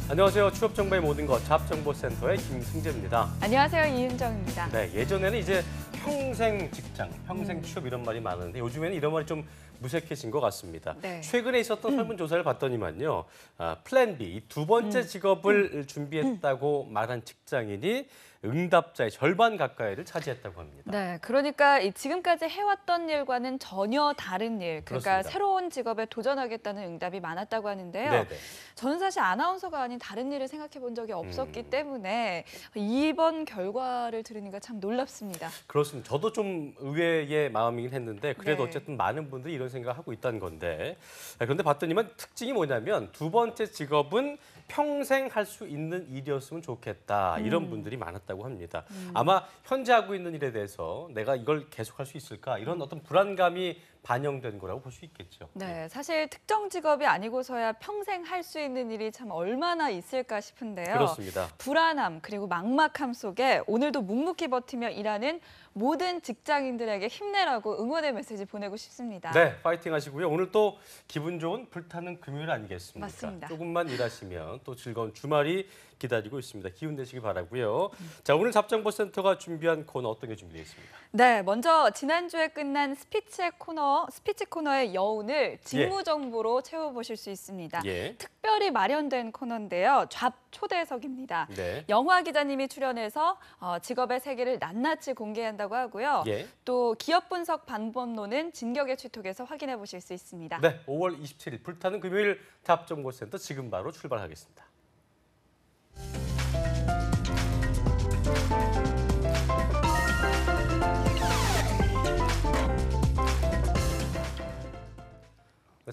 안녕하세요. 취업 정보의 모든 것 잡정보센터의 김승재입니다. 안녕하세요. 이은정입니다. 네, 예전에는 이제 평생 직장, 평생 취업 이런 말이 많은데 요즘에는 이런 말이 좀 무색해진 것 같습니다. 네. 최근에 있었던 설문조사를 봤더니만요. 플랜 B, 두 번째 직업을 준비했다고 말한 직장인이 응답자의 절반 가까이를 차지했다고 합니다. 네, 그러니까 지금까지 해왔던 일과는 전혀 다른 일, 그러니까 그렇습니다. 새로운 직업에 도전하겠다는 응답이 많았다고 하는데요. 네네. 저는 사실 아나운서가 아닌 다른 일을 생각해 본 적이 없었기 때문에 이번 결과를 들으니까 참 놀랍습니다. 그렇습니다. 저도 좀 의외의 마음이긴 했는데 그래도 네. 어쨌든 많은 분들이 이런 생각을 하고 있다는 건데 그런데 봤더니만 특징이 뭐냐면 두 번째 직업은 평생 할 수 있는 일이었으면 좋겠다 이런 분들이 많았다고 합니다. 아마 현재 하고 있는 일에 대해서 내가 이걸 계속할 수 있을까 이런 어떤 불안감이 반영된 거라고 볼 수 있겠죠. 네, 사실 특정 직업이 아니고서야 평생 할 수 있는 일이 참 얼마나 있을까 싶은데요. 그렇습니다. 불안함 그리고 막막함 속에 오늘도 묵묵히 버티며 일하는 모든 직장인들에게 힘내라고 응원의 메시지 보내고 싶습니다. 네, 파이팅 하시고요. 오늘 또 기분 좋은 불타는 금요일 아니겠습니까? 맞습니다. 조금만 일하시면 또 즐거운 주말이 기다리고 있습니다. 기운 내시기 바라고요. 자, 오늘 잡정보센터가 준비한 코너 어떤 게 준비되어 있습니다? 네, 먼저 지난주에 끝난 스피치 코너의 여운을 직무 정보로 채워보실 수 있습니다. 예. 특별히 마련된 코너인데요. 잡 초대석입니다. 네. 영화 기자님이 출연해서 직업의 세계를 낱낱이 공개한다고 하고요. 예. 또 기업 분석 방법론은 진격의 추톡에서 확인해 보실 수 있습니다. 네, 5월 27일 불타는 금요일 잡정보센터 지금 바로 출발하겠습니다.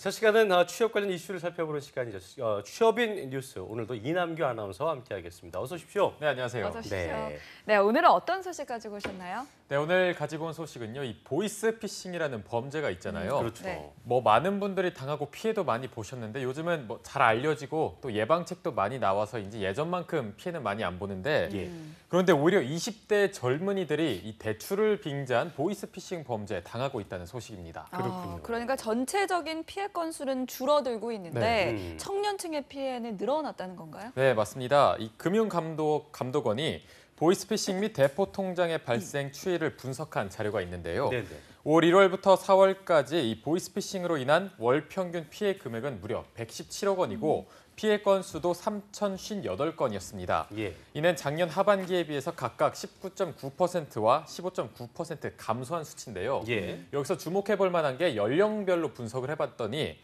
첫 시간은 취업 관련 이슈를 살펴보는 시간이죠. 취업인 뉴스, 오늘도 이남규 아나운서와 함께하겠습니다. 어서 오십시오. 네, 안녕하세요. 어서 오십시오. 네. 네, 오늘은 어떤 소식 가지고 오셨나요? 네, 오늘 가지고 온 소식은요. 이 보이스피싱이라는 범죄가 있잖아요. 그렇죠. 네. 뭐 많은 분들이 당하고 피해도 많이 보셨는데 요즘은 뭐 잘 알려지고 또 예방책도 많이 나와서인지 예전만큼 피해는 많이 안 보는데 예. 그런데 오히려 20대 젊은이들이 이 대출을 빙자한 보이스피싱 범죄에 당하고 있다는 소식입니다. 그렇군요. 그러니까 전체적인 피해 건수는 줄어들고 있는데 네. 청년층의 피해는 늘어났다는 건가요? 네, 맞습니다. 이 금융감독원이 보이스피싱 및 대포 통장의 발생 추이를 분석한 자료가 있는데요. 네네. 5월 1월부터 4월까지 이 보이스피싱으로 인한 월 평균 피해 금액은 무려 117억 원이고 피해 건수도 3,058건이었습니다. 예. 이는 작년 하반기에 비해서 각각 19.9%와 15.9% 감소한 수치인데요. 예. 여기서 주목해 볼 만한 게 연령별로 분석을 해봤더니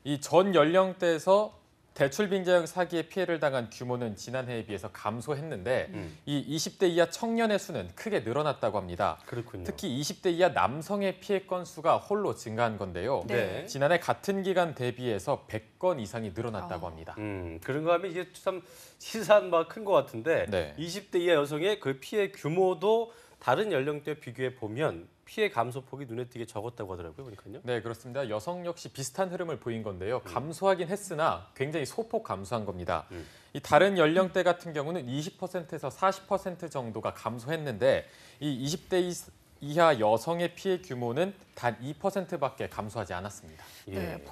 이 전 연령대에서 대출 빙자형 사기의 피해를 당한 규모는 지난해에 비해서 감소했는데 이 20대 이하 청년의 수는 크게 늘어났다고 합니다. 그렇군요. 특히 20대 이하 남성의 피해 건수가 홀로 증가한 건데요. 네. 지난해 같은 기간 대비해서 100건 이상이 늘어났다고 합니다. 그런가 하면 이게 참 시사한 바가 큰 것 같은데 네. 20대 이하 여성의 그 피해 규모도 다른 연령대 비교해 보면 피해 감소폭이 눈에 띄게 적었다고 하더라고요. 그러니까요. 네, 그렇습니다. 여성 역시 비슷한 흐름을 보인 건데요. 감소하긴 했으나 굉장히 소폭 감소한 겁니다. 이 다른 연령대 같은 경우는 20%에서 40% 정도가 감소했는데 이 20대 이하 여성의 피해 규모는 단 2%밖에 감소하지 않았습니다. 예. 네,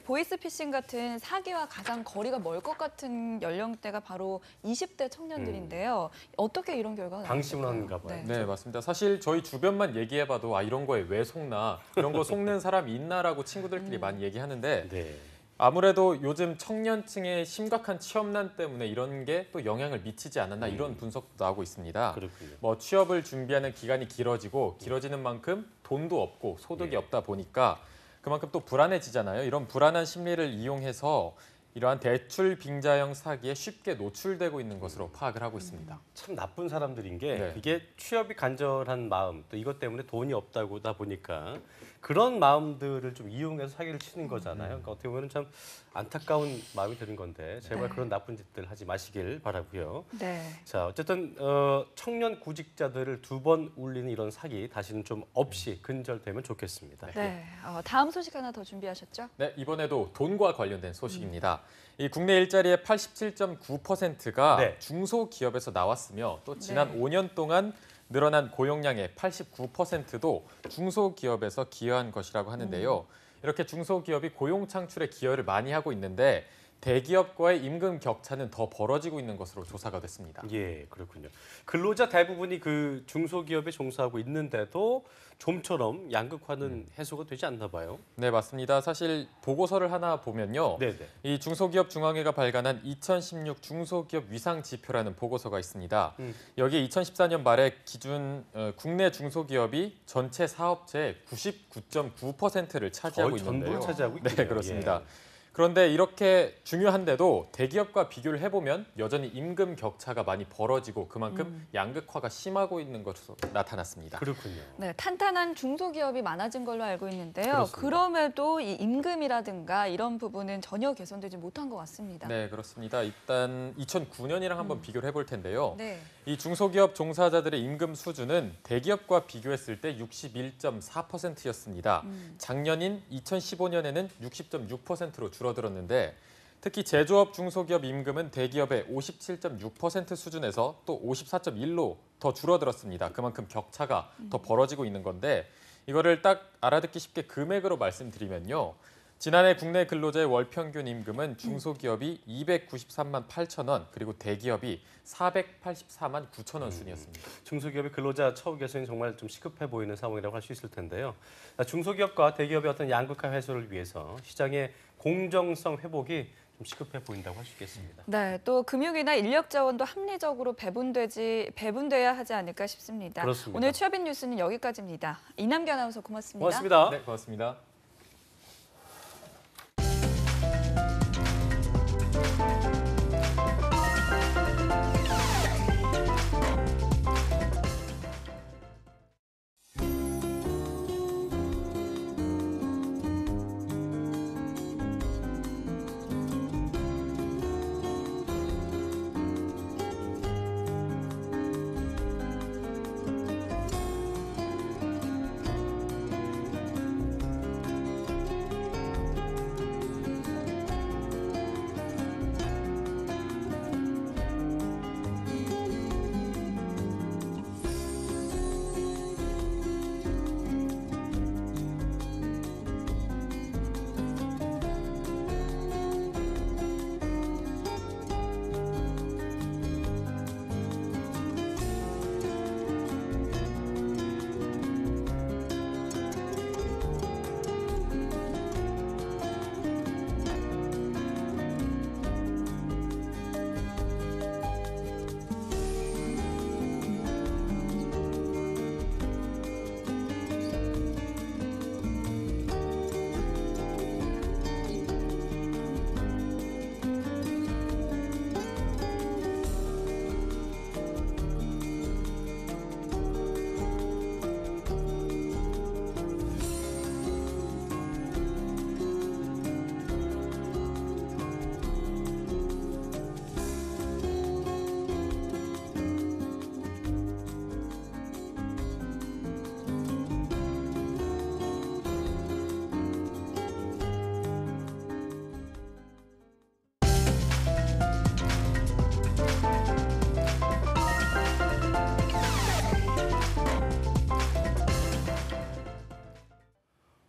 보이스피싱 같은 사기와 가장 거리가 멀 것 같은 연령대가 바로 20대 청년들인데요. 어떻게 이런 결과가 방심을 나왔을까요? 하는가 봐요. 네, 맞습니다. 사실 저희 주변만 얘기해봐도 이런 거에 왜 속나, 이런 거 속는 사람이 있나라고 친구들끼리 많이 얘기하는데 네. 아무래도 요즘 청년층의 심각한 취업난 때문에 이런 게 또 영향을 미치지 않았나 이런 분석도 나오고 있습니다. 그렇군요. 뭐 취업을 준비하는 기간이 길어지는 만큼 돈도 없고 소득이 예. 없다 보니까 그만큼 또 불안해지잖아요. 이런 불안한 심리를 이용해서 이러한 대출 빙자형 사기에 쉽게 노출되고 있는 것으로 파악을 하고 있습니다. 참 나쁜 사람들인 게 네. 이게 취업이 간절한 마음 또 이것 때문에 돈이 없다고다 보니까 그런 마음들을 좀 이용해서 사기를 치는 거잖아요. 그러니까 어떻게 보면 참 안타까운 마음이 드는 건데 제발 네. 그런 나쁜 짓들 하지 마시길 바라고요. 네. 자, 어쨌든 청년 구직자들을 두 번 울리는 이런 사기 다시는 좀 없이 근절되면 좋겠습니다. 네. 다음 소식 하나 더 준비하셨죠? 네, 이번에도 돈과 관련된 소식입니다. 이 국내 일자리의 87.9%가 네. 중소기업에서 나왔으며 또 지난 네. 5년 동안 늘어난 고용량의 89%도 중소기업에서 기여한 것이라고 하는데요. 이렇게 중소기업이 고용 창출에 기여를 많이 하고 있는데 대기업과의 임금 격차는 더 벌어지고 있는 것으로 조사가 됐습니다. 예, 그렇군요. 근로자 대부분이 그 중소기업에 종사하고 있는데도 좀처럼 양극화는 해소가 되지 않나 봐요. 네, 맞습니다. 사실 보고서를 하나 보면요. 네네. 이 중소기업 중앙회가 발간한 2016 중소기업 위상 지표라는 보고서가 있습니다. 여기에 2014년 말에 기준 국내 중소기업이 전체 사업체의 99.9%를 차지하고 거의 있는데요. 전부를 차지하고 있군요. 네, 그렇습니다. 예. 그런데 이렇게 중요한데도 대기업과 비교를 해보면 여전히 임금 격차가 많이 벌어지고 그만큼 양극화가 심하고 있는 것으로 나타났습니다. 그렇군요. 네, 탄탄한 중소기업이 많아진 걸로 알고 있는데요. 그렇습니다. 그럼에도 이 임금이라든가 이런 부분은 전혀 개선되지 못한 것 같습니다. 네, 그렇습니다. 일단 2009년이랑 한번 비교를 해볼 텐데요. 네. 이 중소기업 종사자들의 임금 수준은 대기업과 비교했을 때 61.4%였습니다. 작년인 2015년에는 60.6%로 줄어들었는데 특히 제조업 중소기업 임금은 대기업의 57.6% 수준에서 또 54.1로 더 줄어들었습니다. 그만큼 격차가 더 벌어지고 있는 건데 이거를 딱 알아듣기 쉽게 금액으로 말씀드리면요. 지난해 국내 근로자의 월 평균 임금은 중소기업이 293만 8천 원, 그리고 대기업이 484만 9천 원 순이었습니다. 중소기업의 근로자 처우 개선이 정말 좀 시급해 보이는 상황이라고 할 수 있을 텐데요. 중소기업과 대기업의 어떤 양극화 해소를 위해서 시장의 공정성 회복이 좀 시급해 보인다고 할 수 있겠습니다. 네, 또 금융이나 인력 자원도 합리적으로 배분돼야 하지 않을까 싶습니다. 그렇습니다. 오늘 취업인 뉴스는 여기까지입니다. 이남규 아나운서 고맙습니다. 고맙습니다. 네, 고맙습니다.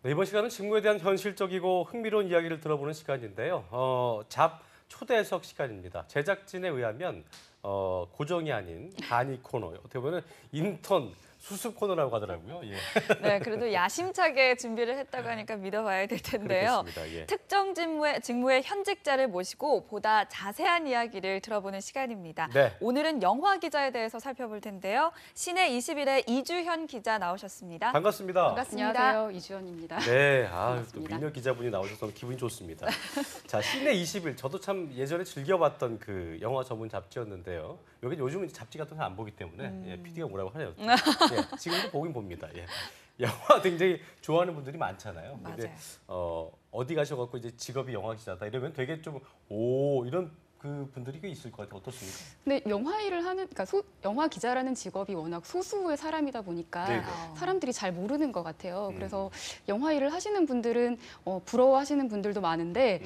네, 이번 시간은 직무에 대한 현실적이고 흥미로운 이야기를 들어보는 시간인데요. 잡 초대석 시간입니다. 제작진에 의하면 고정이 아닌 간이 코너, 어떻게 보면 인턴 수습 코너라고 하더라고요. 예. 네, 그래도 야심차게 준비를 했다고 하니까 믿어봐야 될 텐데요. 그렇겠습니다. 예. 특정 직무의 현직자를 모시고 보다 자세한 이야기를 들어보는 시간입니다. 네. 오늘은 영화 기자에 대해서 살펴볼 텐데요. 시내 21의 이주현 기자 나오셨습니다. 반갑습니다. 반갑습니다. 안녕하세요. 이주연입니다. 네, 또 반갑습니다. 미녀 기자분이 나오셔서 기분이 좋습니다. 자, 시내 21, 저도 참 예전에 즐겨봤던 그 영화 전문 잡지였는데요. 여기 요즘은 잡지 같은 거 안 보기 때문에 예, PD가 뭐라고 하네요. 예, 지금도 보긴 봅니다. 예. 영화 굉장히 좋아하는 분들이 많잖아요. 근데 어디 가셔갖고 이제 직업이 영화 기자다 이러면 되게 좀 이런 그 분들이 꽤 있을 것 같아요. 어떻습니까? 근데 영화 일을 하는, 그러니까 영화 기자라는 직업이 워낙 소수의 사람이다 보니까 네네. 사람들이 잘 모르는 것 같아요. 그래서 영화 일을 하시는 분들은 부러워하시는 분들도 많은데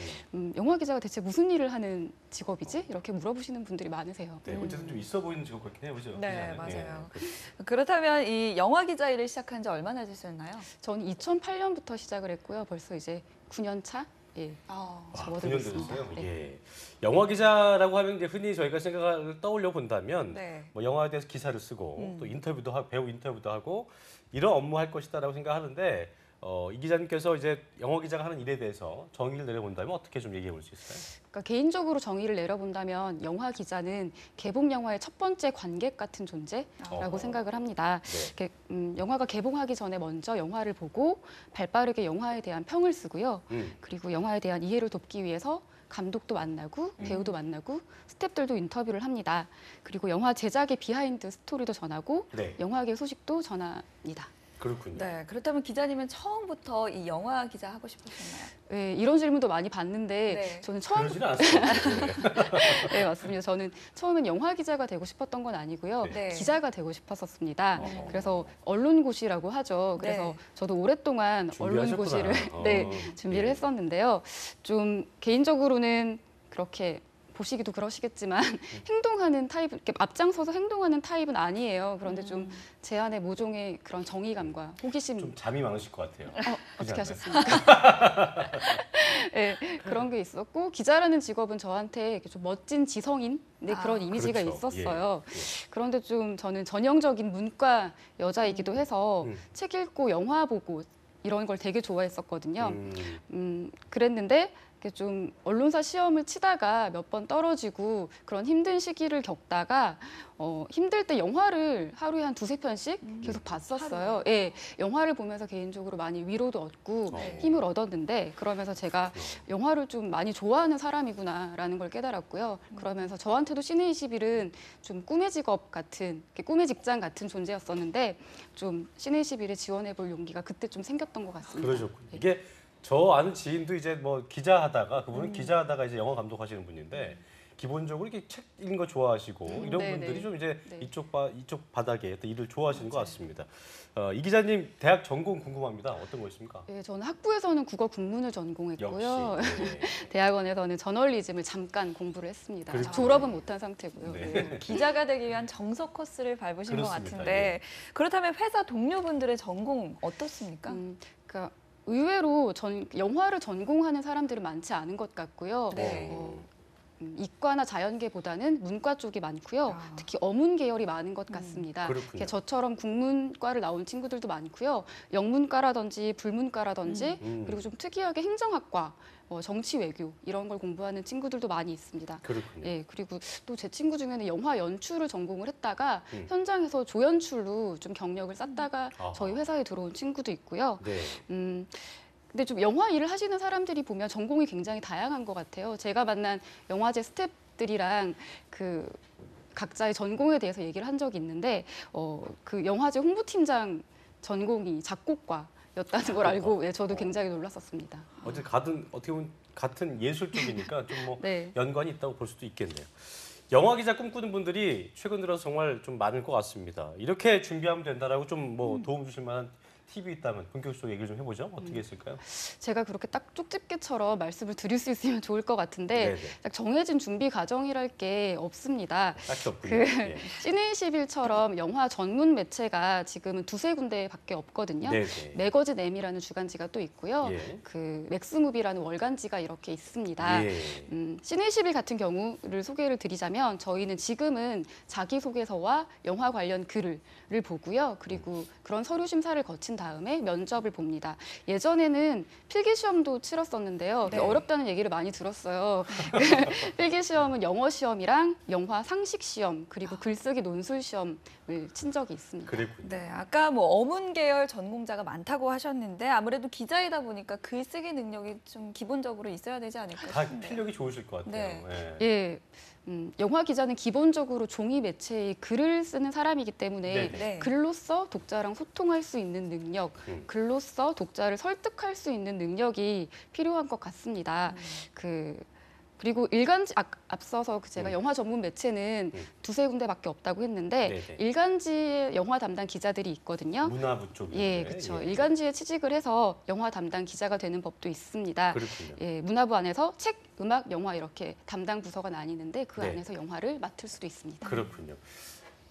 영화 기자가 대체 무슨 일을 하는 직업이지? 이렇게 물어보시는 분들이 많으세요. 네, 어쨌든 좀 있어 보이는 직업 같긴 해요, 그죠? 네, 기자는? 맞아요. 예. 그렇다면 이 영화 기자 일을 시작한 지 얼마나 되셨나요? 저는 2008년부터 시작을 했고요. 벌써 이제 9년 차? 예, 아, 접어들고 9년 있습니다. 되셨어요? 네. 예. 영화 기자라고 하면 이제 흔히 저희가 생각을 떠올려 본다면 네. 뭐 영화에 대해서 기사를 쓰고 또 인터뷰도 하고 배우 인터뷰도 하고 이런 업무 할 것이다라고 생각하는데 이 기자님께서 이제 영화 기자가 하는 일에 대해서 정의를 내려본다면 어떻게 좀 얘기해 볼 수 있을까요? 그러니까 개인적으로 정의를 내려본다면 영화 기자는 개봉 영화의 첫 번째 관객 같은 존재라고 어허. 생각을 합니다. 네. 이렇게, 영화가 개봉하기 전에 먼저 영화를 보고 발빠르게 영화에 대한 평을 쓰고요. 그리고 영화에 대한 이해를 돕기 위해서 감독도 만나고 배우도 만나고 스태프들도 인터뷰를 합니다. 그리고 영화 제작의 비하인드 스토리도 전하고 네. 영화계 소식도 전합니다. 그렇군요. 네, 그렇다면 기자님은 처음부터 이 영화 기자 하고 싶으셨나요? 네, 이런 질문도 많이 받는데 네. 저는 처음 그러지는 않습니다. 네, 맞습니다. 저는 처음엔 영화 기자가 되고 싶었던 건 아니고요. 네. 기자가 되고 싶었었습니다. 어허. 그래서 언론고시라고 하죠. 그래서 네. 저도 오랫동안 언론고시를 준비하셨구나. 네, 어. 준비를 예. 했었는데요. 좀 개인적으로는 그렇게 보시기도 그러시겠지만 행동하는 타입, 이렇게 앞장서서 행동하는 타입은 아니에요. 그런데 좀 제 안에 모종의 그런 정의감과 호기심 좀 잠이 많으실 것 같아요. 어떻게 않나요? 하셨습니까? 네, 그런 게 있었고 기자라는 직업은 저한테 이렇게 좀 멋진 지성인 그런 이미지가 그렇죠. 있었어요. 예, 예. 그런데 좀 저는 전형적인 문과 여자이기도 해서 책 읽고 영화 보고 이런 걸 되게 좋아했었거든요. 그랬는데 이렇게 좀 언론사 시험을 치다가 몇 번 떨어지고 그런 힘든 시기를 겪다가 힘들 때 영화를 하루에 한 두세 편씩 계속 봤었어요. 예, 영화를 보면서 개인적으로 많이 위로도 얻고 힘을 얻었는데 그러면서 제가 영화를 좀 많이 좋아하는 사람이구나라는 걸 깨달았고요. 그러면서 저한테도 시네 21은 좀 꿈의 직업 같은, 이렇게 꿈의 직장 같은 존재였었는데 좀 시네 21에 지원해볼 용기가 그때 좀 생겼던 것 같습니다. 그러셨군요. 이게 저 아는 지인도 이제 뭐 기자하다가 그분은 기자하다가 이제 영화 감독하시는 분인데 기본적으로 이렇게 책 읽는 거 좋아하시고 이런 네네. 분들이 좀 이제 네. 이쪽 바닥에 또 일을 좋아하시는 것 같습니다. 이 기자님 대학 전공 궁금합니다. 어떤 거였습니까? 예, 저는 학부에서는 국어 국문을 전공했고요. 역시. 네. 대학원에서는 저널리즘을 잠깐 공부를 했습니다. 그렇죠. 졸업은 못한 상태고요. 네. 네. 기자가 되기 위한 정석 코스를 밟으신 것 그렇습니다. 같은데 예. 그렇다면 회사 동료분들의 전공 어떻습니까? 그러니까 의외로 영화를 전공하는 사람들은 많지 않은 것 같고요. 네. 이과나 자연계보다는 문과 쪽이 많고요. 아. 특히 어문 계열이 많은 것 같습니다. 그렇군요. 이렇게 저처럼 국문과를 나온 친구들도 많고요. 영문과라든지 불문과라든지 그리고 좀 특이하게 행정학과, 정치 외교 이런 걸 공부하는 친구들도 많이 있습니다. 그렇군요. 예, 그리고 또 제 친구 중에는 영화 연출을 전공을 했다가 현장에서 조연출로 좀 경력을 쌓다가 아하. 저희 회사에 들어온 친구도 있고요. 네. 근데 좀 영화 일을 하시는 사람들이 보면 전공이 굉장히 다양한 것 같아요. 제가 만난 영화제 스태프들이랑 그 각자의 전공에 대해서 얘기를 한 적이 있는데 그 영화제 홍보팀장 전공이 작곡가였다는 걸 알고 예, 저도 굉장히 놀랐었습니다. 어떻게 보면 같은 예술 쪽이니까 좀 뭐 네. 연관이 있다고 볼 수도 있겠네요. 영화 기자 꿈꾸는 분들이 최근 들어서 정말 좀 많을 것 같습니다. 이렇게 준비하면 된다라고 좀 뭐 도움 주실 만한 팁이 있다면 본격적으로 얘기를 좀 해보죠. 어떻게 했을까요? 제가 그렇게 딱 쪽집게처럼 말씀을 드릴 수 있으면 좋을 것 같은데 네네. 딱 정해진 준비 과정이랄 게 없습니다. 딱히 없군요. 그 예. 시네21처럼 영화 전문 매체가 지금은 두세 군데밖에 없거든요. 네네. 매거진 M이라는 주간지가 또 있고요. 예. 그 맥스무비라는 월간지가 이렇게 있습니다. 예. 시네21 같은 경우를 소개를 드리자면 저희는 지금은 자기소개서와 영화 관련 글을 보고요. 그리고 그런 서류 심사를 거친 다음에 면접을 봅니다. 예전에는 필기시험도 치렀었는데요. 네. 어렵다는 얘기를 많이 들었어요. 필기시험은 영어 시험이랑 영화 상식 시험 그리고 글쓰기 논술 시험을 친 적이 있습니다. 그랬군요. 네, 아까 뭐 어문 계열 전공자가 많다고 하셨는데 아무래도 기자이다 보니까 글쓰기 능력이 좀 기본적으로 있어야 되지 않을까 다 싶은데. 필력이 좋으실 것 같아요. 네. 예. 예. 영화 기자는 기본적으로 종이 매체의 글을 쓰는 사람이기 때문에 네. 네. 글로써 독자랑 소통할 수 있는 능력, 글로써 독자를 설득할 수 있는 능력이 필요한 것 같습니다. 그리고 일간지 앞서서 제가 영화 전문 매체는 두세 군데밖에 없다고 했는데 네네. 일간지에 영화 담당 기자들이 있거든요. 문화부 쪽이. 예, 그렇죠. 일간지에 취직을 해서 영화 담당 기자가 되는 법도 있습니다. 그렇군요. 예, 문화부 안에서 책, 음악, 영화 이렇게 담당 부서가 나뉘는데 그 네. 안에서 영화를 맡을 수도 있습니다. 그렇군요.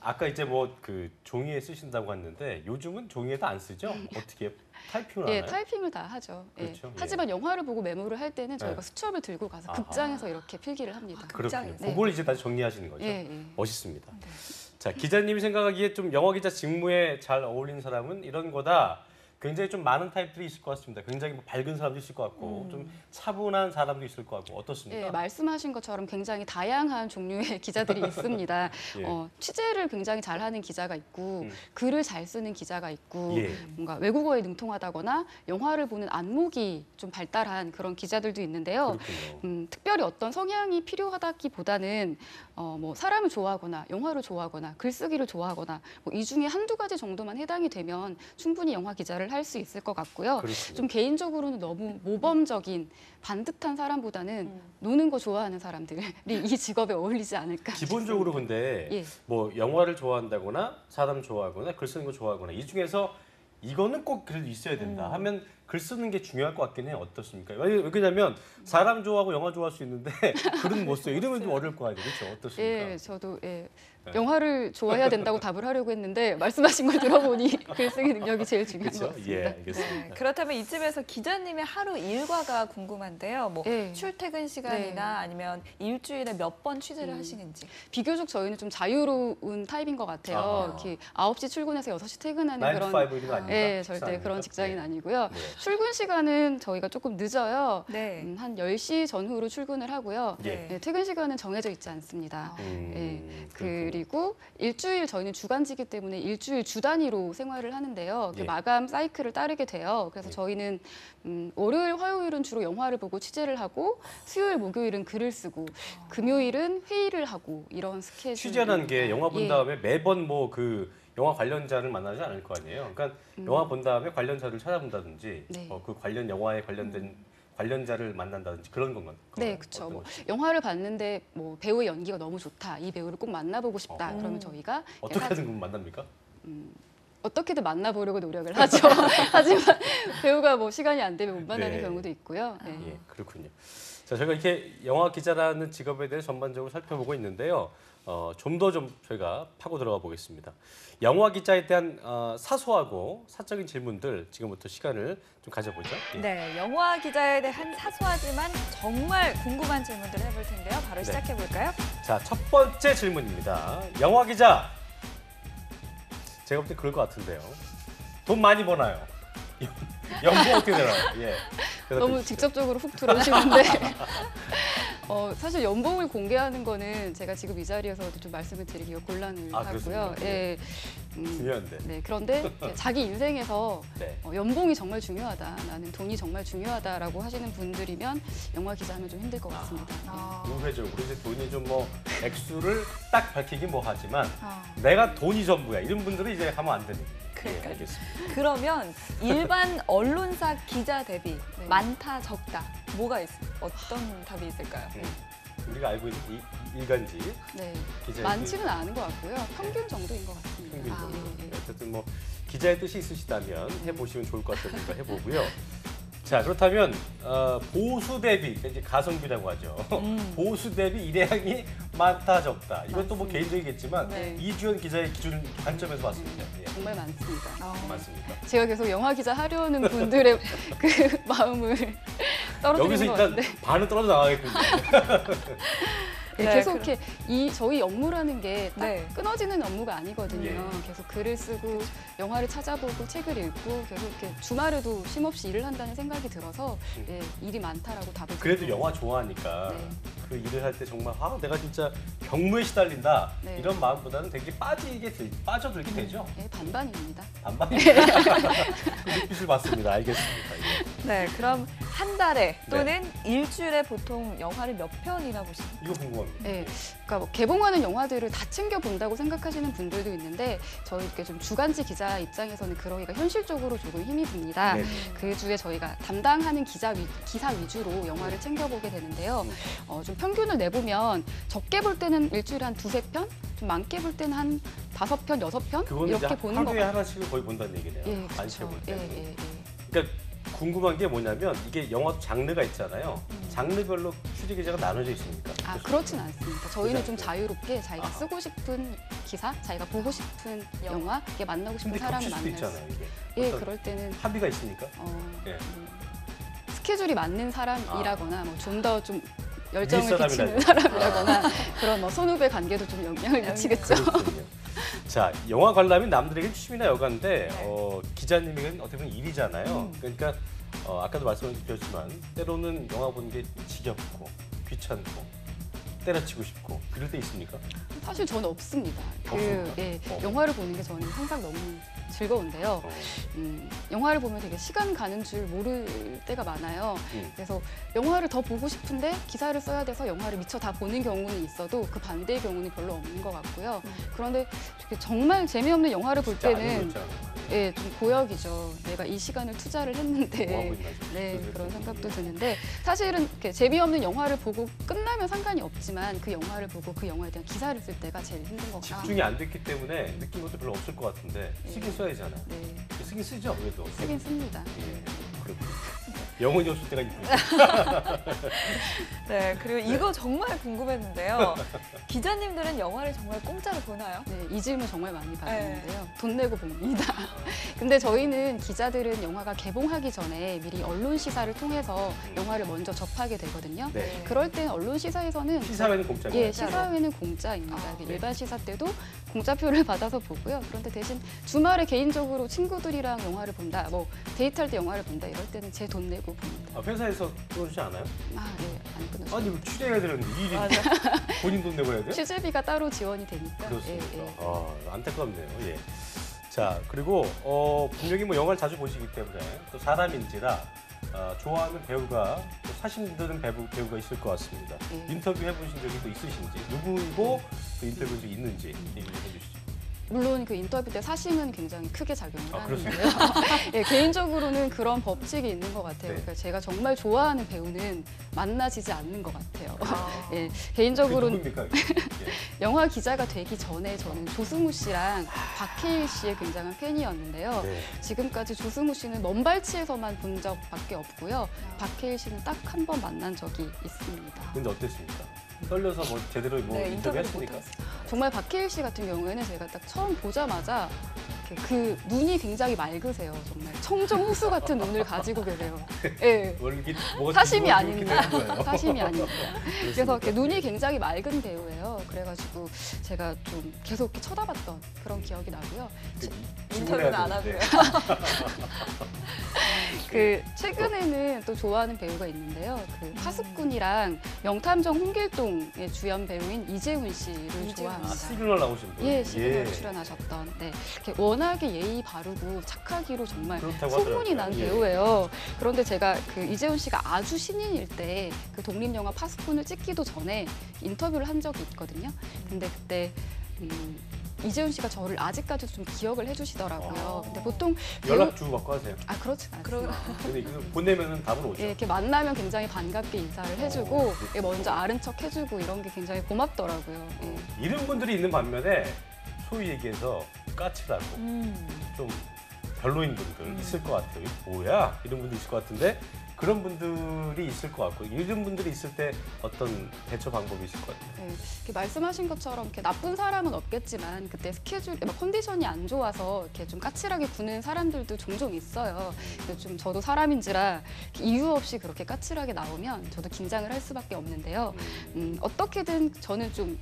아까 이제 뭐 그 종이에 쓰신다고 했는데 요즘은 종이에도 안 쓰죠? 어떻게 타이핑을 예, 하나요? 타이핑을 다 하죠. 예. 그렇죠. 예. 하지만 영화를 보고 메모를 할 때는 저희가 네. 수첩을 들고 가서 아하. 극장에서 이렇게 필기를 합니다. 그렇군요. 극장에서. 네. 그걸 이제 다시 정리하시는 거죠. 예, 예. 멋있습니다. 네. 자, 기자님이 생각하기에 좀 영화 기자 직무에 잘 어울리는 사람은 이런 거다. 굉장히 좀 많은 타입들이 있을 것 같습니다. 굉장히 뭐 밝은 사람도 있을 것 같고 좀 차분한 사람도 있을 것 같고 어떻습니까? 예, 말씀하신 것처럼 굉장히 다양한 종류의 기자들이 있습니다. 예. 취재를 굉장히 잘하는 기자가 있고 글을 잘 쓰는 기자가 있고 예. 뭔가 외국어에 능통하다거나 영화를 보는 안목이 좀 발달한 그런 기자들도 있는데요. 그렇군요. 특별히 어떤 성향이 필요하다기보다는 뭐 사람을 좋아하거나 영화를 좋아하거나 글쓰기를 좋아하거나 뭐 이 중에 한두 가지 정도만 해당이 되면 충분히 영화 기자를 할 수 있을 것 같고요. 그렇군요. 좀 개인적으로는 너무 모범적인 반듯한 사람보다는 노는 거 좋아하는 사람들이 이 직업에 어울리지 않을까. 기본적으로 근데 예. 뭐 영화를 좋아한다거나 사람 좋아하거나 글 쓰는 거 좋아하거나 이 중에서 이거는 꼭 그래도 있어야 된다 하면 글 쓰는 게 중요할 것 같긴 해요. 어떻습니까? 왜냐면 사람 좋아하고 영화 좋아할 수 있는데 글은 못 써요. 이러면 좀 어려울 거 아니에요. 그렇죠? 어떻습니까? 예, 저도 네. 영화를 좋아해야 된다고 답을 하려고 했는데 말씀하신 걸 들어보니 글쓰기 능력이 제일 중요한 것 그렇죠? 같습니다. 예, 알겠습니다. 네, 그렇다면 이쯤에서 기자님의 하루 일과가 궁금한데요. 뭐 예. 출퇴근 시간이나 아니면 일주일에 몇 번 취재를 하시는지. 비교적 저희는 좀 자유로운 타입인 것 같아요. 아하. 이렇게 9시 출근해서 6시 퇴근하는 9 to 그런 5 이런 거 아닙니까? 예, 식사 절대 아닙니까? 그런 직장인 예. 아니고요. 네. 출근 시간은 저희가 조금 늦어요. 네. 한 10시 전후로 출근을 하고요. 예. 네, 퇴근 시간은 정해져 있지 않습니다. 예, 그렇군요. 그리고 일주일 저희는 주간지기 때문에 일주일 주 단위로 생활을 하는데요. 그 예. 마감 사이클을 따르게 돼요. 그래서 예. 저희는 월요일, 화요일은 주로 영화를 보고 취재를 하고 수요일, 목요일은 글을 쓰고 금요일은 회의를 하고 이런 스케줄. 취재라는 게 영화 본 예. 다음에 매번 뭐 그 영화 관련자를 만나지 않을 거 아니에요. 그러니까 영화 본 다음에 관련자를 찾아본다든지 네. 그 관련 영화에 관련된 관련자를 만난다든지 그런 건가요? 네, 그렇죠. 뭐 영화를 봤는데 뭐 배우의 연기가 너무 좋다, 이 배우를 꼭 만나보고 싶다. 그러면 저희가 어떻게든 그럼 만납니까? 어떻게든 만나보려고 노력을 하죠. 하지만 배우가 뭐 시간이 안 되면 못 만나는 네. 경우도 있고요. 네. 예, 그렇군요. 자, 저희가 이렇게 영화 기자라는 직업에 대해 전반적으로 살펴보고 있는데요. 좀 더 저희가 파고 들어가 보겠습니다. 영화 기자에 대한 사소하고 사적인 질문들 지금부터 시간을 좀 가져보죠. 예. 네, 영화 기자에 대한 사소하지만 정말 궁금한 질문들을 해볼 텐데요. 바로 네. 시작해 볼까요? 자, 첫 번째 질문입니다. 영화 기자. 제가 볼 때 그럴 것 같은데요. 돈 많이 버나요? 연봉 어떻게 되나요? 예. 너무 대답해 주시죠. 직접적으로 훅 들어오시는데 사실 연봉을 공개하는 거는 제가 지금 이 자리에서도 좀 말씀을 드리기가 곤란을 아, 하고요. 그렇습니까? 예. 중요한데. 네, 그런데 이제 자기 인생에서 네. 연봉이 정말 중요하다, 나는 돈이 정말 중요하다라고 하시는 분들이면 영화 기자 하면 좀 힘들 것 같습니다. 우회적으로 이제 돈이 좀 뭐 액수를 딱 밝히긴 뭐 하지만 아. 내가 돈이 전부야 이런 분들은 이제 하면 안 되는. 그러니까요. 예, 알겠습니다. 그러면 일반 언론사 기자 대비 네. 많다 적다 뭐가 어떤 답이 있을까요? 우리가 알고 있는 이 일간지 네, 기자의 많지는 않은 것 같고요. 평균 정도인 것 같습니다. 평균 정도. 예, 예. 어쨌든 뭐 기자의 뜻이 있으시다면 해보시면 좋을 것 같다는 해보고요. 자, 그렇다면 보수 대비, 이제 가성비라고 하죠. 보수 대비 일량이 많다 적다. 이것도 뭐 맞습니다. 개인적이겠지만 네. 이주연 기자의 기준 관점에서 봤을 때 예, 정말 많습니다. 맞습니까? 제가 계속 영화 기자 하려는 분들의 그 마음을 떨어뜨리는 여기서 것 일단 같은데 반은 떨어져 나가겠군요. 네, 네, 계속 이렇게 저희 업무라는 게 딱 네. 끊어지는 업무가 아니거든요. 예. 계속 글을 쓰고 영화를 찾아보고 책을 읽고 계속 이렇게 주말에도 쉼없이 일을 한다는 생각이 들어서 예, 일이 많다라고 답을 그래도 드리고 영화 좋아하니까 네. 그 일을 할 때 정말 내가 진짜 경무에 시달린다 네. 이런 마음보다는 되게 빠져들게 되죠. 예, 반반입니다. 반반이 그 눈빛을 봤습니다. 알겠습니다. 예. 네, 그럼 한 달에 또는 일주일에 보통 영화를 몇 편이나 보십니까? 이거 궁금합니다. 네, 그러니까 뭐 개봉하는 영화들을 다 챙겨 본다고 생각하시는 분들도 있는데 저희 이렇게 좀 주간지 기자 입장에서는 그러기가 현실적으로 조금 힘이 듭니다. 네. 그 주에 저희가 담당하는 기사 위주로 영화를 챙겨보게 되는데요. 좀 평균을 내보면 적게 볼 때는 일주일에 한 2-3편, 좀 많게 볼 때는 한 5편, 6편 그건 이렇게 이제 보는 거 하루에 같아요. 하나씩을 거의 본다는 얘기네요. 예, 많게 그렇죠. 볼 예, 때는. 예, 예. 그러니까 궁금한 게 뭐냐면 이게 영화 장르가 있잖아요. 장르별로 취재 기자가 나눠져 있습니까? 아, 그렇진 않습니다. 저희는 그렇지 좀 않죠. 자유롭게 자기가 아하. 쓰고 싶은 기사, 자기가 보고 싶은 영화, 이게 만나고 싶은 근데 사람을 겹칠 수도 만날 수 있잖아요, 이게. 예, 어떤 그럴 때는 합의가 있습니까? 뭐 예. 스케줄이 맞는 사람이라거나 뭐 좀 더 좀 열정을 윗사람이라든가. 비치는 사람이라거나 그런 뭐 선후배 관계도 좀 영향을 미치겠죠. 그렇군요. 자, 영화 관람이 남들에게 취미나 여가인데 네. 기자님에게는 어떻게 보면 일이잖아요. 그러니까 아까도 말씀을 드렸지만 때로는 영화 보는 게 지겹고 귀찮고 때려치고 싶고 그럴 때 있습니까? 사실 저는 없습니다. 없습니까? 예, 어. 영화를 보는 게 저는 항상 너무 즐거운데요. 어. 영화를 보면 되게 시간 가는 줄 모를 때가 많아요. 그래서 영화를 더 보고 싶은데 기사를 써야 돼서 영화를 미처 다 보는 경우는 있어도 그 반대의 경우는 별로 없는 것 같고요. 그런데 정말 재미없는 영화를 볼 진짜 안 때는 그렇잖아요. 예, 좀 고역이죠. 내가 이 시간을 투자를 뭐 하고 했는데 있나 좀 네, 싶어서 그런 그랬더니. 생각도 드는데 사실은 이렇게 재미없는 영화를 보고 끝나면 상관이 없지만 그 영화를 보고 그 영화에 대한 기사를 쓸 때가 제일 힘든 것 같아요. 집중이 안 됐기 때문에 느낀 것도 별로 없을 것 같은데 쓰긴 써야잖아요. 네, 쓰긴 쓰죠, 그래도. 쓰긴 씁니다. 예, 그렇군요. 영혼이 없을 때가 있군요. 네, 그리고 이거 정말 궁금했는데요. 기자님들은 영화를 정말 공짜로 보나요? 네, 이 질문 정말 많이 받았는데요. 돈 내고 봅니다. 근데 저희는 기자들은 영화가 개봉하기 전에 미리 언론 시사를 통해서 영화를 먼저 접하게 되거든요. 네. 그럴 땐 언론 시사에서는 시사회는 공짜인가요? 예, 시사회는 공짜입니다. 아, 그 네. 일반 시사 때도 공짜표를 받아서 보고요. 그런데 대신 주말에 개인적으로 친구들이랑 영화를 본다, 뭐 데이트할 때 영화를 본다 이럴 때는 제 돈 내고 봅니다. 아, 회사에서 끊어주지 않아요? 아, 네, 안 끊어져요. 아니, 이거 취재해야 되는데 이 일이 맞아. 본인 돈 내고 해야 돼요? 취재비가 따로 지원이 되니까. 그렇습니까? 예, 예. 안타깝네요. 예. 자, 그리고 분명히 뭐 영화를 자주 보시기 때문에 또 사람인지라 좋아하는 배우가 또 사심드는 배우가 있을 것 같습니다. 예. 인터뷰 해보신 적이 또 있으신지 누구이고 또 인터뷰 적이 있는지 얘기 좀 해주시죠. 물론 그 인터뷰 때 사심은 굉장히 크게 작용을 아, 하는데요. 예, 개인적으로는 그런 법칙이 있는 것 같아요. 네. 그러니까 제가 정말 좋아하는 배우는 만나지지 않는 것 같아요. 아. 예, 그게 개인적으로는 누굽니까? 예. 영화 기자가 되기 전에 저는 조승우 씨랑 박해일 씨의 굉장한 팬이었는데요. 네. 지금까지 조승우 씨는 먼발치에서만 본 적밖에 없고요. 박해일 씨는 딱 한 번 만난 적이 있습니다. 근데 어땠습니까? 떨려서 뭐 제대로 뭐 네, 인터뷰 인터뷰를 했습니까? 못했어요. 정말 박해일 씨 같은 경우에는 제가 딱 처음 보자마자 이렇게 그 눈이 굉장히 맑으세요. 정말 청정 호수 같은 눈을 가지고 계세요. 예. 원래 이렇게 뭐가 사심이 뒤집어 이렇게 아닙니다. 되는 거예요. 사심이 아닙니다. 그래서 이렇게 눈이 예. 굉장히 맑은 배우예요. 그래가지고 제가 좀 계속 이렇게 쳐다봤던 그런 기억이 나고요. 인터뷰는 안 하고요. 그 최근에는 또 좋아하는 배우가 있는데요. 그 파수꾼이랑 명탐정 홍길동의 주연 배우인 이재훈 씨를 이재훈 좋아합니다. 시그널 나오신 분. 예, 시그널 출연하셨던. 네, 이렇게 워낙에 예의 바르고 착하기로 정말 그렇다고 소문이 하더라고요. 난 예. 배우예요. 그런데 제가 그 이재훈 씨가 아주 신인일 때 그 독립영화 파수꾼을 찍기도 전에 인터뷰를 한 적이 있거든요. 근데 그때 이재훈 씨가 저를 아직까지도 좀 기억을 해주시더라고요. 근데 보통 연락 주고 받고 하세요. 그렇진 그럼 않습니다. 근데 이거 보내면은 답은 오죠. 예, 이렇게 만나면 굉장히 반갑게 인사를 해주고 예, 먼저 아는 척 해주고 이런 게 굉장히 고맙더라고요. 예. 이런 분들이 있는 반면에 소위 얘기해서 까칠하고 좀 별로인 분들 있을 것 같아요. 이거 뭐야? 이런 분들 있을 것 같은데 그런 분들이 있을 것 같고 이런 분들이 있을 때 어떤 대처 방법이 있을 것 같아요. 네, 이렇게 말씀하신 것처럼 이렇게 나쁜 사람은 없겠지만 그때 스케줄, 컨디션이 안 좋아서 이렇게 좀 까칠하게 구는 사람들도 종종 있어요. 근데 좀 저도 사람인지라 이유 없이 그렇게 까칠하게 나오면 저도 긴장을 할 수밖에 없는데요. 어떻게든 저는 좀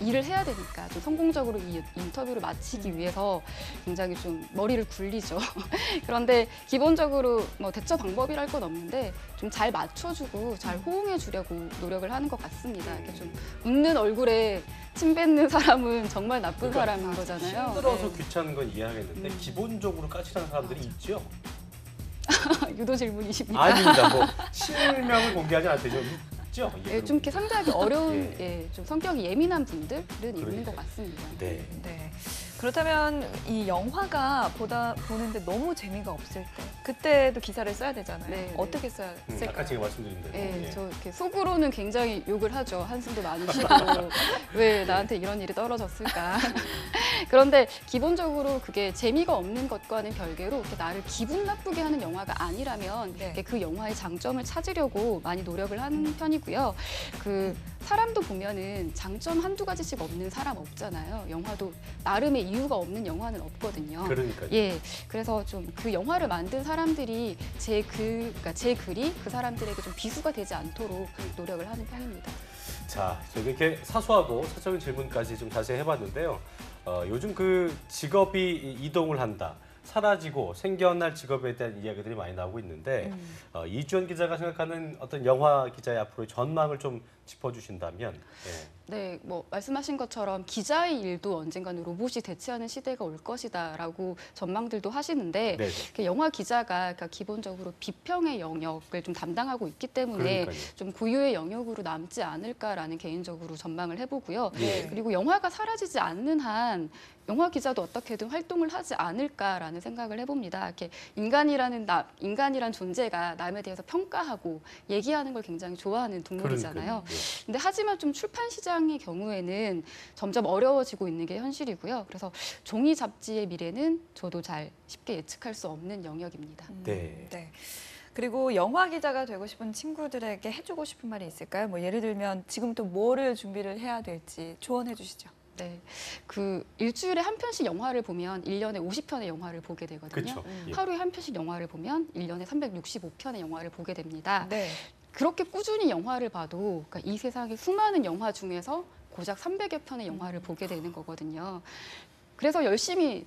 일을 해야 되니까 좀 성공적으로 이 인터뷰를 마치기 위해서 굉장히 좀 머리를 굴리죠. 그런데 기본적으로 뭐 대처 방법이랄 건 없는데 좀 잘 맞춰주고 잘 호응해 주려고 노력을 하는 것 같습니다. 이렇게 좀 웃는 얼굴에 침 뱉는 사람은 정말 나쁜 그러니까 사람인 거잖아요. 힘들어서 네. 귀찮은 건 이해하겠는데 기본적으로 까칠한 사람들이 있죠. 유도 질문이십니다. 아닙니다. 뭐 실명을 공개하지 않대죠. 있죠. 예, 좀 이렇게 상대하기 어려운 예. 예, 좀 성격이 예민한 분들은 있는 그러니까요. 것 같습니다. 네. 네. 그렇다면 이 영화가 보는데 너무 재미가 없을 때 그때도 기사를 써야 되잖아요. 네, 네. 어떻게 써야 쓸까요? 아까 제가 말씀드린 대로. 예, 예. 저 이렇게 속으로는 굉장히 욕을 하죠. 한숨도 많이 쉬고 왜 나한테 이런 일이 떨어졌을까. 그런데 기본적으로 그게 재미가 없는 것과는 별개로 이렇게 나를 기분 나쁘게 하는 영화가 아니라면 네. 이렇게 그 영화의 장점을 찾으려고 많이 노력을 하는 편이고요. 그 사람도 보면은 장점 한두 가지씩 없는 사람 없잖아요. 영화도 나름의 이유가 없는 영화는 없거든요. 그러니까요. 예, 그래서 좀 그 영화를 만든 사람들이 그러니까 제 글이 그 사람들에게 좀 비수가 되지 않도록 노력을 하는 편입니다. 자, 저희가 이렇게 사소하고 사적인 질문까지 좀 자세히 해봤는데요. 요즘 그 직업이 이동을 한다, 사라지고 생겨날 직업에 대한 이야기들이 많이 나오고 있는데 이주연 기자가 생각하는 어떤 영화 기자의 앞으로의 전망을 좀 짚어주신다면. 예. 네, 뭐 말씀하신 것처럼 기자의 일도 언젠가는 로봇이 대체하는 시대가 올 것이다라고 전망들도 하시는데 네. 그 영화 기자가 그러니까 기본적으로 비평의 영역을 좀 담당하고 있기 때문에 그러니까요. 좀 고유의 영역으로 남지 않을까라는 개인적으로 전망을 해보고요. 네. 그리고 영화가 사라지지 않는 한 영화 기자도 어떻게든 활동을 하지 않을까라는 생각을 해봅니다. 이렇게 인간이란 존재가 남에 대해서 평가하고 얘기하는 걸 굉장히 좋아하는 동물이잖아요. 그러니까요. 예. 근데 하지만 좀 출판 시장의 경우에는 점점 어려워지고 있는 게 현실이고요. 그래서 종이 잡지의 미래는 저도 잘 쉽게 예측할 수 없는 영역입니다. 네. 네. 그리고 영화 기자가 되고 싶은 친구들에게 해주고 싶은 말이 있을까요? 뭐 예를 들면 지금부터 뭐를 준비를 해야 될지 조언해 주시죠. 네, 그 일주일에 한 편씩 영화를 보면 1년에 50편의 영화를 보게 되거든요. 그렇죠. 예. 하루에 한 편씩 영화를 보면 1년에 365편의 영화를 보게 됩니다. 네. 그렇게 꾸준히 영화를 봐도 그러니까 이 세상의 수많은 영화 중에서 고작 300여 편의 영화를 보게 되는 거거든요. 그래서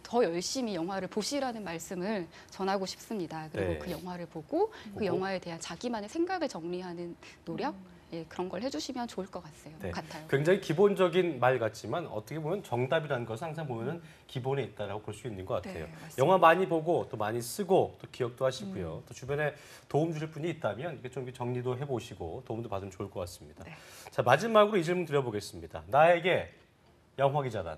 더 열심히 영화를 보시라는 말씀을 전하고 싶습니다. 그리고 네. 그 영화를 보고 그 영화에 대한 자기만의 생각을 정리하는 노력, 예, 그런 걸 해주시면 좋을 것 네. 같아요. 굉장히 기본적인 말 같지만 어떻게 보면 정답이라는 것은 항상 보면은 기본에 있다라고 볼 수 있는 것 같아요. 네, 맞습니다. 영화 많이 보고 또 많이 쓰고 또 기억도 하시고요. 또 주변에 도움 주실 분이 있다면 이게 좀 정리도 해보시고 도움도 받으면 좋을 것 같습니다. 네. 자, 마지막으로 이 질문 드려보겠습니다. 나에게 영화 기자란?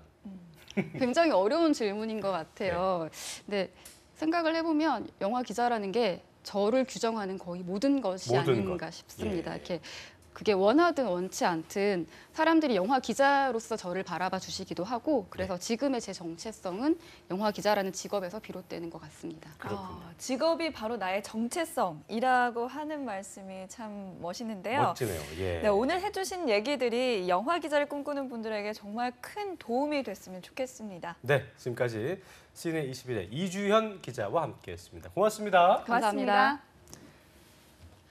굉장히 어려운 질문인 것 같아요. 근데 생각을 해보면 영화 기자라는 게 저를 규정하는 거의 모든 것이 모든 아닌가 것. 싶습니다. 예. 이렇게 그게 원하든 원치 않든 사람들이 영화 기자로서 저를 바라봐 주시기도 하고 그래서 지금의 제 정체성은 영화 기자라는 직업에서 비롯되는 것 같습니다. 그렇군요. 직업이 바로 나의 정체성이라고 하는 말씀이 참 멋있는데요. 멋지네요. 예. 네, 오늘 해주신 얘기들이 영화 기자를 꿈꾸는 분들에게 정말 큰 도움이 됐으면 좋겠습니다. 네, 지금까지 CNN 21의 이주현 기자와 함께했습니다. 고맙습니다. 감사합니다.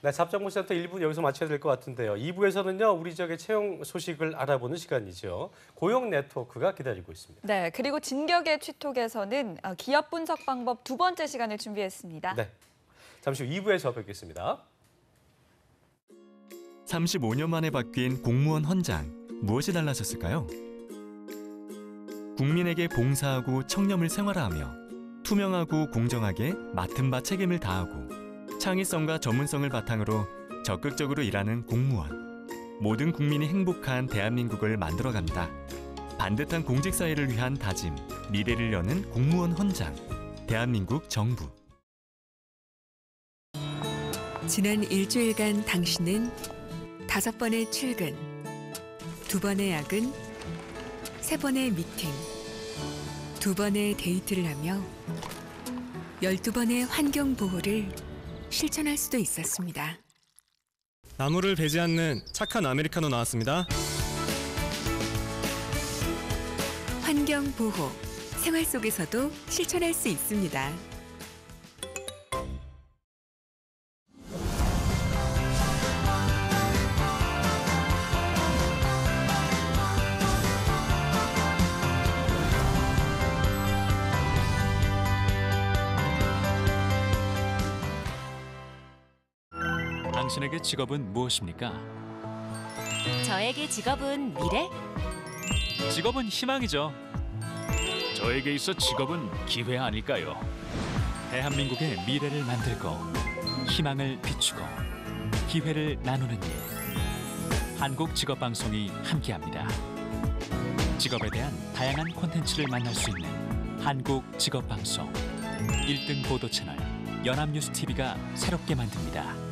네, 잡정보센터 1부 여기서 마쳐야 될 것 같은데요. 2부에서는요, 우리 지역의 채용 소식을 알아보는 시간이죠. 고용 네트워크가 기다리고 있습니다. 네, 그리고 진격의 취톡에서는 기업 분석 방법 두 번째 시간을 준비했습니다. 네, 잠시 후 2부에서 뵙겠습니다. 35년 만에 바뀐 공무원 헌장, 무엇이 달라졌을까요? 국민에게 봉사하고 청렴을 생활화하며 투명하고 공정하게 맡은 바 책임을 다하고 창의성과 전문성을 바탕으로 적극적으로 일하는 공무원. 모든 국민이 행복한 대한민국을 만들어간다. 반듯한 공직사회를 위한 다짐, 미래를 여는 공무원 헌장. 대한민국 정부. 지난 일주일간 당신은 5번의 출근, 2번의 야근, 3번의 미팅, 2번의 데이트를 하며 12번의 환경보호를 실천할 수도 있었습니다. 나무를 베지 않는 착한 아메리카노 나왔습니다. 환경보호, 생활 속에서도 실천할 수 있습니다. 당신에게 직업은 무엇입니까? 저에게 직업은 미래? 직업은 희망이죠. 저에게 있어 직업은 기회 아닐까요? 대한민국의 미래를 만들고 희망을 비추고 기회를 나누는 일. 한국직업방송이 함께합니다. 직업에 대한 다양한 콘텐츠를 만날 수 있는 한국직업방송 1등 보도 채널 연합뉴스TV가 새롭게 만듭니다.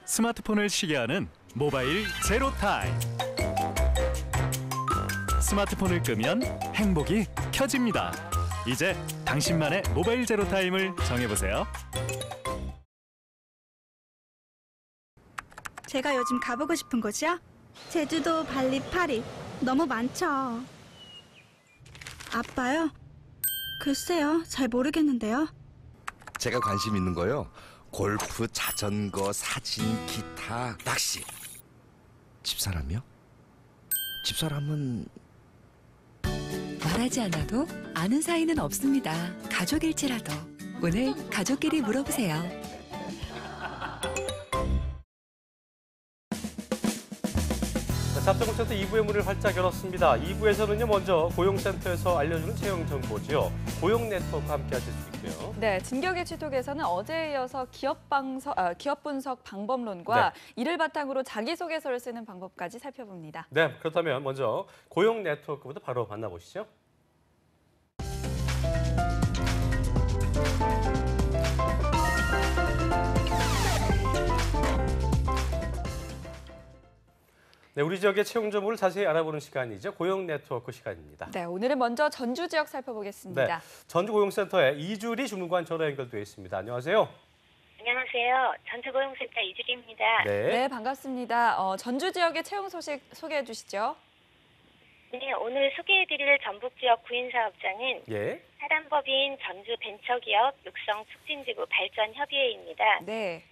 스마트폰을 쉬게 하는 모바일 제로타임. 스마트폰을 끄면 행복이 켜집니다. 이제 당신만의 모바일 제로타임을 정해보세요. 제가 요즘 가보고 싶은 곳이요? 제주도, 발리, 파리. 너무 많죠. 아빠요? 글쎄요, 잘 모르겠는데요. 제가 관심 있는 거요. 골프, 자전거, 사진, 기타, 낚시. 집사람이요? 집사람은 말하지 않아도 아는 사이는 없습니다. 가족일지라도 오늘 가족끼리 물어보세요. 잡동센터 2부의 문을 활짝 열었습니다. 2부에서는요, 먼저 고용센터에서 알려주는 채용 정보죠. 고용 네트워크 함께 하실 수 있고요. 네, 진격의 지톡에서는 어제에 이어서 기업 분석 방법론과 이를 바탕으로 자기소개서를 쓰는 방법까지 살펴봅니다. 네, 그렇다면 먼저 고용 네트워크부터 바로 만나보시죠. 네, 우리 지역의 채용 정보를 자세히 알아보는 시간이죠. 고용 네트워크 시간입니다. 네, 오늘은 먼저 전주 지역 살펴보겠습니다. 네, 전주고용센터에 이주리 주무관 전화 연결되어 있습니다. 안녕하세요. 안녕하세요. 전주고용센터 이주리입니다. 네, 반갑습니다. 전주 지역의 채용 소식 소개해 주시죠. 네, 오늘 소개해드릴 전북 지역 구인사업장은 사단법인 전주벤처기업 육성促진지구 발전협의회입니다. 네.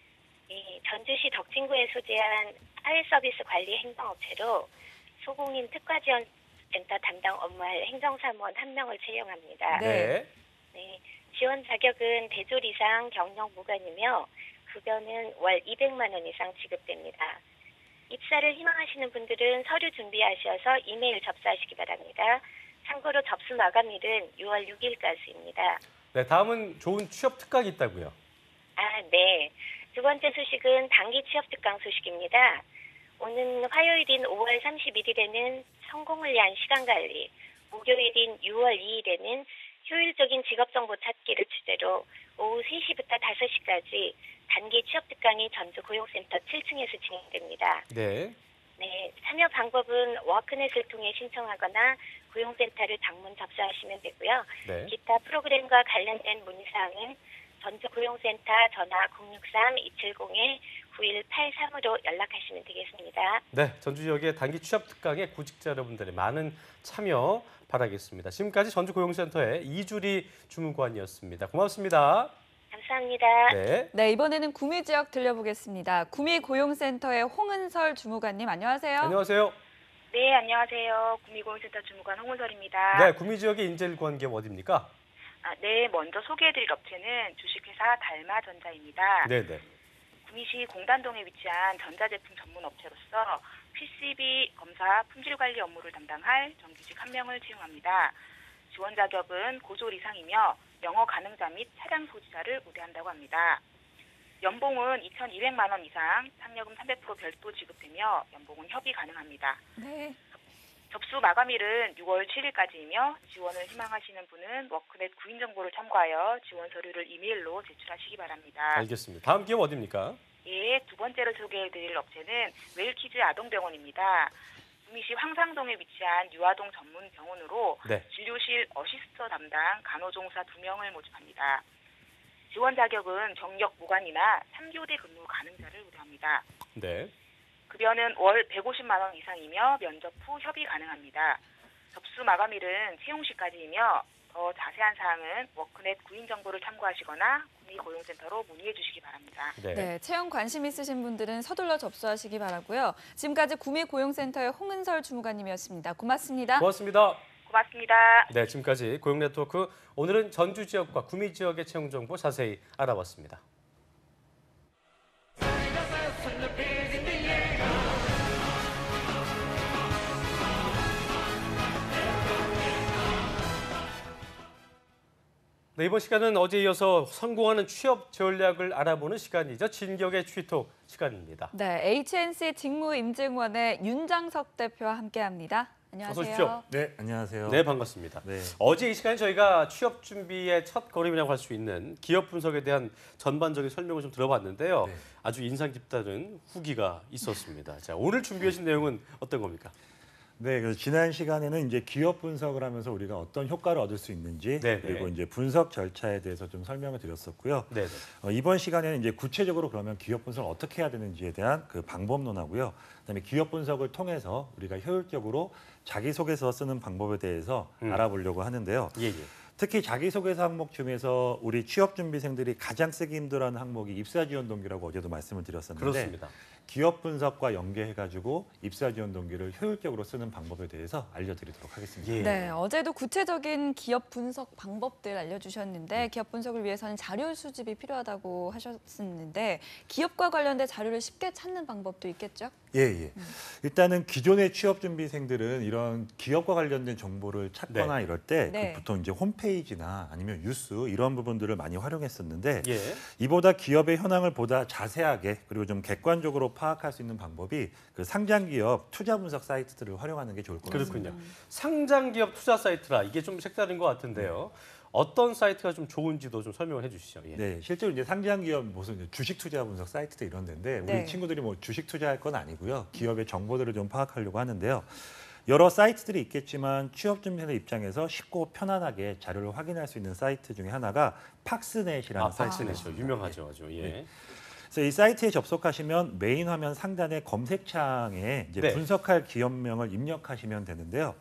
전주시 덕진구에 소재한 사회서비스 관리 행정업체로 소공인 특화지원센터 담당 업무할 행정사무원 1명을 채용합니다. 네. 지원 자격은 대졸 이상 경력 무관이며 급여는 월 200만 원 이상 지급됩니다. 입사를 희망하시는 분들은 서류 준비하셔서 이메일 접수하시기 바랍니다. 참고로 접수 마감일은 6월 6일까지입니다. 네, 다음은 좋은 취업 특강이 있다고요. 네. 두 번째 소식은 단기 취업 특강 소식입니다. 오는 화요일인 5월 31일에는 성공을 위한 시간관리, 목요일인 6월 2일에는 효율적인 직업정보 찾기를 주제로 오후 3시부터 5시까지 단기 취업 특강이 전주고용센터 7층에서 진행됩니다. 네. 참여 방법은 워크넷을 통해 신청하거나 고용센터를 방문 접수하시면 되고요. 기타 프로그램과 관련된 문의사항은 전주고용센터 전화 063-270-9183으로 연락하시면 되겠습니다. 네, 전주 지역의 단기 취업 특강에 구직자 여러분들의 많은 참여 바라겠습니다. 지금까지 전주고용센터의 이주리 주무관이었습니다. 고맙습니다. 감사합니다. 네, 이번에는 구미 지역 들려보겠습니다. 구미 고용센터의 홍은설 주무관님, 안녕하세요. 안녕하세요. 네, 안녕하세요. 구미고용센터 주무관 홍은설입니다. 네, 구미 지역의 인재를 구한 기업 어디입니까? 네, 먼저 소개해드릴 업체는 주식회사 달마전자입니다. 네네. 구미시 공단동에 위치한 전자제품 전문 업체로서 PCB 검사 품질관리 업무를 담당할 정규직 1명을 채용합니다. 지원 자격은 고졸 이상이며 영어 가능자 및 차량 소지자를 우대한다고 합니다. 연봉은 2,200만 원 이상, 상여금 300% 별도 지급되며 연봉은 협의 가능합니다. 네. 접수 마감일은 6월 7일까지이며 지원을 희망하시는 분은 워크넷 구인 정보를 참고하여 지원 서류를 이메일로 제출하시기 바랍니다. 알겠습니다. 다음 기업 어디입니까? 두 번째로 소개해드릴 업체는 웰키즈 아동병원입니다. 구미시 황상동에 위치한 유아동 전문 병원으로 진료실 어시스터 담당 간호종사 2명을 모집합니다. 지원 자격은 경력 무관이나 3교대 근무 가능자를 우대합니다. 급여는 월 150만 원 이상이며 면접 후 협의 가능합니다. 접수 마감일은 채용 시까지이며 더 자세한 사항은 워크넷 구인 정보를 참고하시거나 구미고용센터로 문의해 주시기 바랍니다. 네, 채용 관심 있으신 분들은 서둘러 접수하시기 바라고요. 지금까지 구미고용센터의 홍은설 주무관님이었습니다. 고맙습니다. 고맙습니다. 고맙습니다. 네, 지금까지 고용네트워크 오늘은 전주 지역과 구미 지역의 채용 정보 자세히 알아봤습니다. 네, 이번 시간은 어제 이어서 성공하는 취업 전략을 알아보는 시간이죠. 진격의 취톡 시간입니다. 네, HNC 직무인증원의 윤장석 대표와 함께합니다. 안녕하세요. 어서 오십시오. 네, 안녕하세요. 네, 반갑습니다. 네. 어제 이 시간에 저희가 취업 준비의 첫 걸음이라고 할 수 있는 기업 분석에 대한 전반적인 설명을 좀 들어봤는데요. 네. 아주 인상 깊다는 후기가 있었습니다. 자, 오늘 준비해 주신 내용은 어떤 겁니까? 네, 그래서 지난 시간에는 이제 기업 분석을 하면서 우리가 어떤 효과를 얻을 수 있는지 네네. 그리고 이제 분석 절차에 대해서 좀 설명을 드렸었고요. 네네. 이번 시간에는 이제 구체적으로 그러면 기업 분석을 어떻게 해야 되는지에 대한 그 방법론하고요. 그다음에 기업 분석을 통해서 우리가 효율적으로 자기소개서 쓰는 방법에 대해서 알아보려고 하는데요. 예, 예. 특히 자기소개서 항목 중에서 우리 취업준비생들이 가장 쓰기 힘들어하는 항목이 입사지원 동기라고 어제도 말씀을 드렸었는데 그렇습니다. 기업 분석과 연계해가지고 입사지원 동기를 효율적으로 쓰는 방법에 대해서 알려드리도록 하겠습니다. 예. 네, 어제도 구체적인 기업 분석 방법들 알려주셨는데 기업 분석을 위해서는 자료 수집이 필요하다고 하셨는데 기업과 관련된 자료를 쉽게 찾는 방법도 있겠죠? 예. 일단은 기존의 취업준비생들은 이런 기업과 관련된 정보를 찾거나 네. 이럴 때 네. 보통 이제 홈페이지나 아니면 뉴스 이런 부분들을 많이 활용했었는데 예. 이보다 기업의 현황을 보다 자세하게 그리고 좀 객관적으로 파악할 수 있는 방법이 그 상장기업 투자 분석 사이트들을 활용하는 게 좋을 것 같습니다. 그렇군요. 상장기업 투자 사이트라 이게 좀 색다른 것 같은데요. 어떤 사이트가 좀 좋은지도 좀 설명을 해주시죠. 예. 네, 실제로 이제 상장기업 무슨 이제 주식 투자 분석 사이트도 이런 데인데 우리 네. 친구들이 뭐 주식 투자할 건 아니고요. 기업의 정보들을 좀 파악하려고 하는데요. 여러 사이트들이 있겠지만 취업준비생 입장에서 쉽고 편안하게 자료를 확인할 수 있는 사이트 중에 하나가 팍스넷이라는 사이트가 팍스넷이요. 유명하죠, 아주. 예. 네. 그래서 이 사이트에 접속하시면 메인 화면 상단의 검색창에 이제 네. 분석할 분석할 기업명을 입력하시면 되는데요.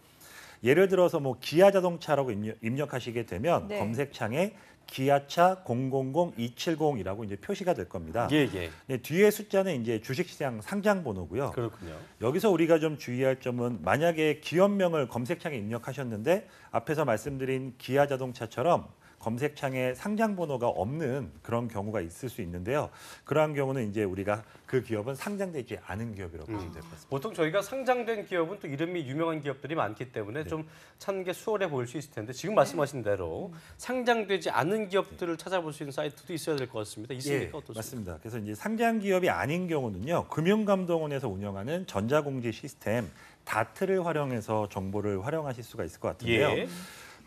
예를 들어서 뭐 기아자동차라고 입력하시게 되면 네. 검색창에 기아차 000270이라고 이제 표시가 될 겁니다. 예. 네, 뒤에 숫자는 이제 주식시장 상장 번호고요. 그렇군요. 여기서 우리가 좀 주의할 점은 만약에 기업명을 검색창에 입력하셨는데 앞에서 말씀드린 기아자동차처럼 검색창에 상장 번호가 없는 그런 경우가 있을 수 있는데요. 그러한 경우는 이제 우리가 그 기업은 상장되지 않은 기업이라고 보시면 될 것 같습니다. 보통 저희가 상장된 기업은 또 이름이 유명한 기업들이 많기 때문에 좀 찾는 게 수월해 보일 수 있을 텐데 지금 말씀하신 대로 상장되지 않은 기업들을 찾아볼 수 있는 사이트도 있어야 될 것 같습니다. 있습니까? 어떻습니까? 맞습니다. 그래서 이제 상장 기업이 아닌 경우는요. 금융감독원에서 운영하는 전자공지 시스템 다트를 활용해서 정보를 활용하실 수가 있을 것 같은데요. 예.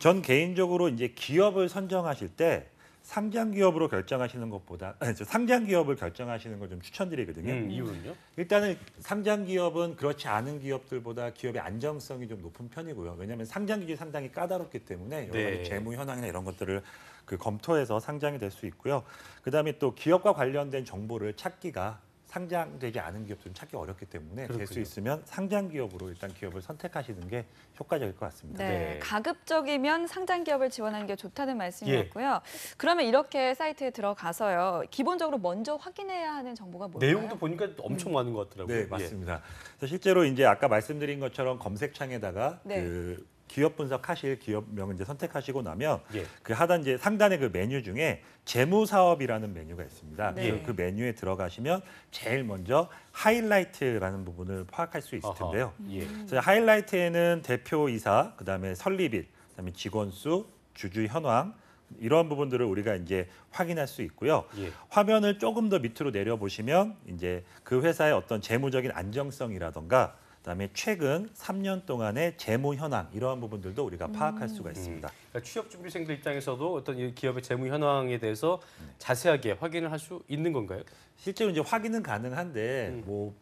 전 개인적으로 이제 기업을 선정하실 때 상장 기업으로 결정하시는 것보다 상장 기업을 결정하시는 걸 좀 추천드리거든요. 이유는요? 일단은 상장 기업은 그렇지 않은 기업들보다 기업의 안정성이 좀 높은 편이고요. 왜냐하면 상장 기준이 상당히 까다롭기 때문에 여러 가지 재무 현황이나 이런 것들을 그 검토해서 상장이 될 수 있고요. 그다음에 또 기업과 관련된 정보를 찾기가 상장되지 않은 기업들은 찾기 어렵기 때문에 될 수 있으면 상장 기업으로 일단 기업을 선택하시는 게 효과적일 것 같습니다. 네, 가급적이면 상장 기업을 지원하는 게 좋다는 말씀이었고요. 그러면 이렇게 사이트에 들어가서요. 기본적으로 먼저 확인해야 하는 정보가 뭘까요? 내용도 보니까 엄청 많은 것 같더라고요. 네, 맞습니다. 그래서 실제로 이제 아까 말씀드린 것처럼 검색창에다가 그 기업 분석하실 기업명을 이제 선택하시고 나면 그 하단 이제 상단의 그 메뉴 중에 재무 사업이라는 메뉴가 있습니다. 그래서 그 메뉴에 들어가시면 제일 먼저 하이라이트라는 부분을 파악할 수 있을 텐데요. 그래서 하이라이트에는 대표이사, 그다음에 설립일, 그다음에 직원 수, 주주 현황 이런 부분들을 우리가 이제 확인할 수 있고요. 화면을 조금 더 밑으로 내려 보시면 이제 그 회사의 어떤 재무적인 안정성이라던가 그다음에 최근 3년 동안의 재무 현황 이러한 부분들도 우리가 파악할 수가 있습니다. 그러니까 취업 준비생들 입장에서도 어떤 이 기업의 재무 현황에 대해서 자세하게 확인을 할 수 있는 건가요? 실제로 이제 확인은 가능한데 뭐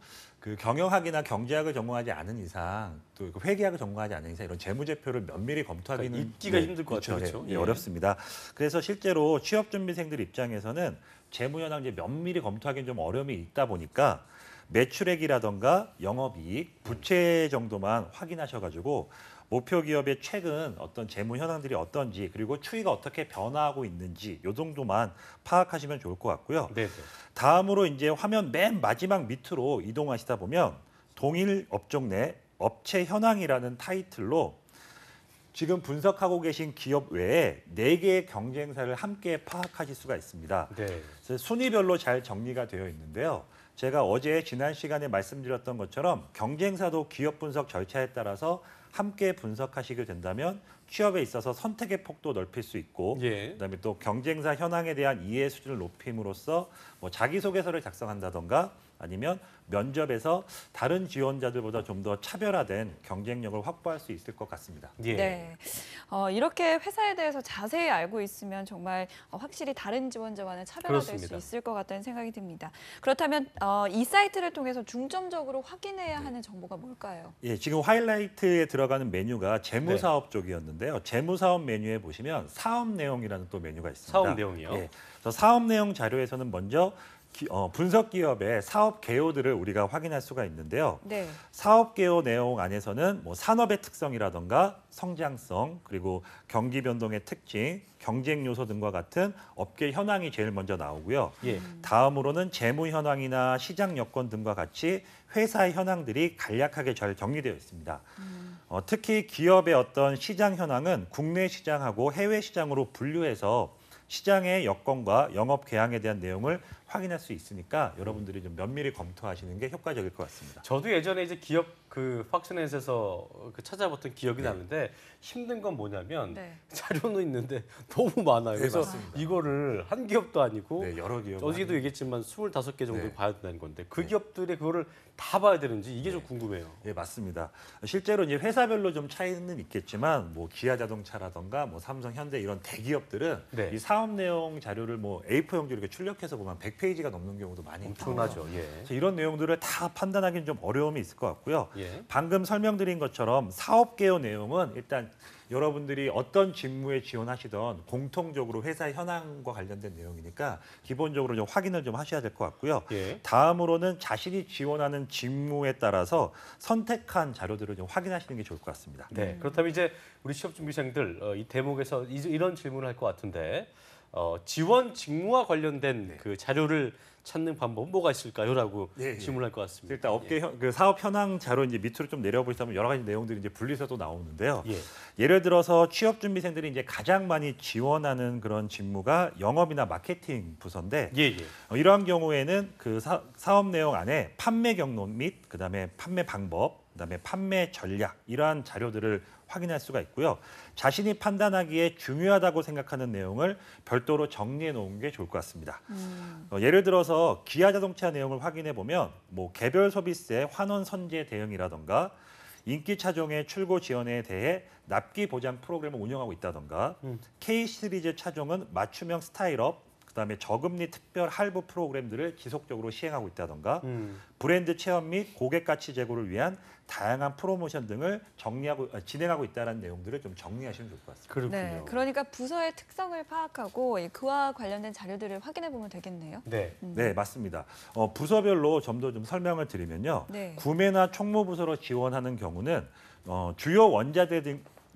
그 경영학이나 경제학을 전공하지 않은 이상 또 회계학을 전공하지 않은 이상 이런 재무제표를 면밀히 검토하기는 그러니까 입기가 힘들 것 같아요. 그렇죠. 그렇죠? 어렵습니다. 그래서 실제로 취업 준비생들 입장에서는 재무 현황 이제 면밀히 검토하기는 좀 어려움이 있다 보니까 매출액이라던가 영업이익, 부채 정도만 확인하셔가지고 목표 기업의 최근 어떤 재무 현황들이 어떤지 그리고 추이가 어떻게 변화하고 있는지 요 정도만 파악하시면 좋을 것 같고요. 다음으로 이제 화면 맨 마지막 밑으로 이동하시다 보면 동일 업종 내 업체 현황이라는 타이틀로 지금 분석하고 계신 기업 외에 4개의 경쟁사를 함께 파악하실 수가 있습니다. 그래서 순위별로 잘 정리가 되어 있는데요. 제가 어제 지난 시간에 말씀드렸던 것처럼 경쟁사도 기업 분석 절차에 따라서 함께 분석하시게 된다면 취업에 있어서 선택의 폭도 넓힐 수 있고 그다음에 또 경쟁사 현황에 대한 이해 수준을 높임으로써 뭐 자기소개서를 작성한다던가 아니면 면접에서 다른 지원자들보다 좀 더 차별화된 경쟁력을 확보할 수 있을 것 같습니다. 네, 이렇게 회사에 대해서 자세히 알고 있으면 정말 확실히 다른 지원자와는 차별화될 수 있을 것 같다는 생각이 듭니다. 그렇다면 이 사이트를 통해서 중점적으로 확인해야 하는 정보가 뭘까요? 예, 지금 하이라이트에 들어가는 메뉴가 재무사업 쪽이었는데요. 재무사업 메뉴에 보시면 사업 내용이라는 또 메뉴가 있습니다. 사업 내용이요? 예, 그래서 사업 내용 자료에서는 먼저 분석 기업의 사업 개요들을 우리가 확인할 수가 있는데요. 사업 개요 내용 안에서는 뭐 산업의 특성이라던가 성장성 그리고 경기 변동의 특징, 경쟁 요소 등과 같은 업계 현황이 제일 먼저 나오고요. 다음으로는 재무 현황이나 시장 여건 등과 같이 회사의 현황들이 간략하게 잘 정리되어 있습니다. 특히 기업의 어떤 시장 현황은 국내 시장하고 해외 시장으로 분류해서 시장의 여건과 영업 계약에 대한 내용을 확인할 수 있으니까 여러분들이 좀 면밀히 검토하시는 게 효과적일 것 같습니다. 저도 예전에 이제 기업 그 박스넷에서 찾아봤던 기억이 나는데 힘든 건 뭐냐면 자료는 있는데 너무 많아요. 그래서 맞습니다. 이거를 한 기업도 아니고 여러 기업 어제도 얘기했지만 25개 정도 봐야 된다는 건데 그 기업들의 그거를 다 봐야 되는지 이게 좀 궁금해요. 네, 맞습니다. 실제로 이제 회사별로 좀 차이는 있겠지만 뭐 기아자동차라던가 뭐 삼성, 현대 이런 대기업들은 이 사업 내용 자료를 뭐 A4 용지로 이렇게 출력해서 보면 100페이지가 넘는 경우도 많이 엄청나죠. 그래서 이런 내용들을 다 판단하기는 좀 어려움이 있을 것 같고요. 방금 설명드린 것처럼 사업 개요 내용은 일단 여러분들이 어떤 직무에 지원하시던 공통적으로 회사 현황과 관련된 내용이니까 기본적으로 좀 확인을 좀 하셔야 될 것 같고요. 다음으로는 자신이 지원하는 직무에 따라서 선택한 자료들을 좀 확인하시는 게 좋을 것 같습니다. 네, 그렇다면 이제 우리 취업준비생들 이 대목에서 이런 질문을 할 것 같은데 지원 직무와 관련된 그 자료를 찾는 방법은 뭐가 있을까요?라고 질문할 것 같습니다. 일단 업계 그 사업 현황 자료 이제 밑으로 좀 내려보시면 여러 가지 내용들이 이제 분리해서도 나오는데요. 예를 들어서 취업 준비생들이 이제 가장 많이 지원하는 그런 직무가 영업이나 마케팅 부서인데 이러한 경우에는 그 사업 내용 안에 판매 경로 및 그다음에 판매 방법, 그다음에 판매 전략 이러한 자료들을 확인할 수가 있고요. 자신이 판단하기에 중요하다고 생각하는 내용을 별도로 정리해 놓은 게 좋을 것 같습니다. 예를 들어서 기아자동차 내용을 확인해 보면 뭐 개별 소비세 환원 선제 대응이라던가 인기 차종의 출고 지원에 대해 납기 보장 프로그램을 운영하고 있다던가 K 시리즈 차종은 맞춤형 스타일업 그다음에 저금리 특별 할부 프로그램들을 지속적으로 시행하고 있다던가 브랜드 체험 및 고객 가치 제고를 위한 다양한 프로모션 등을 진행하고 있다는 내용들을 좀 정리하시면 좋을 것 같습니다. 그렇군요. 네, 그러니까 부서의 특성을 파악하고 그와 관련된 자료들을 확인해 보면 되겠네요. 네, 맞습니다. 부서별로 좀 더 좀 설명을 드리면요. 구매나 총무부서로 지원하는 경우는 주요 원자재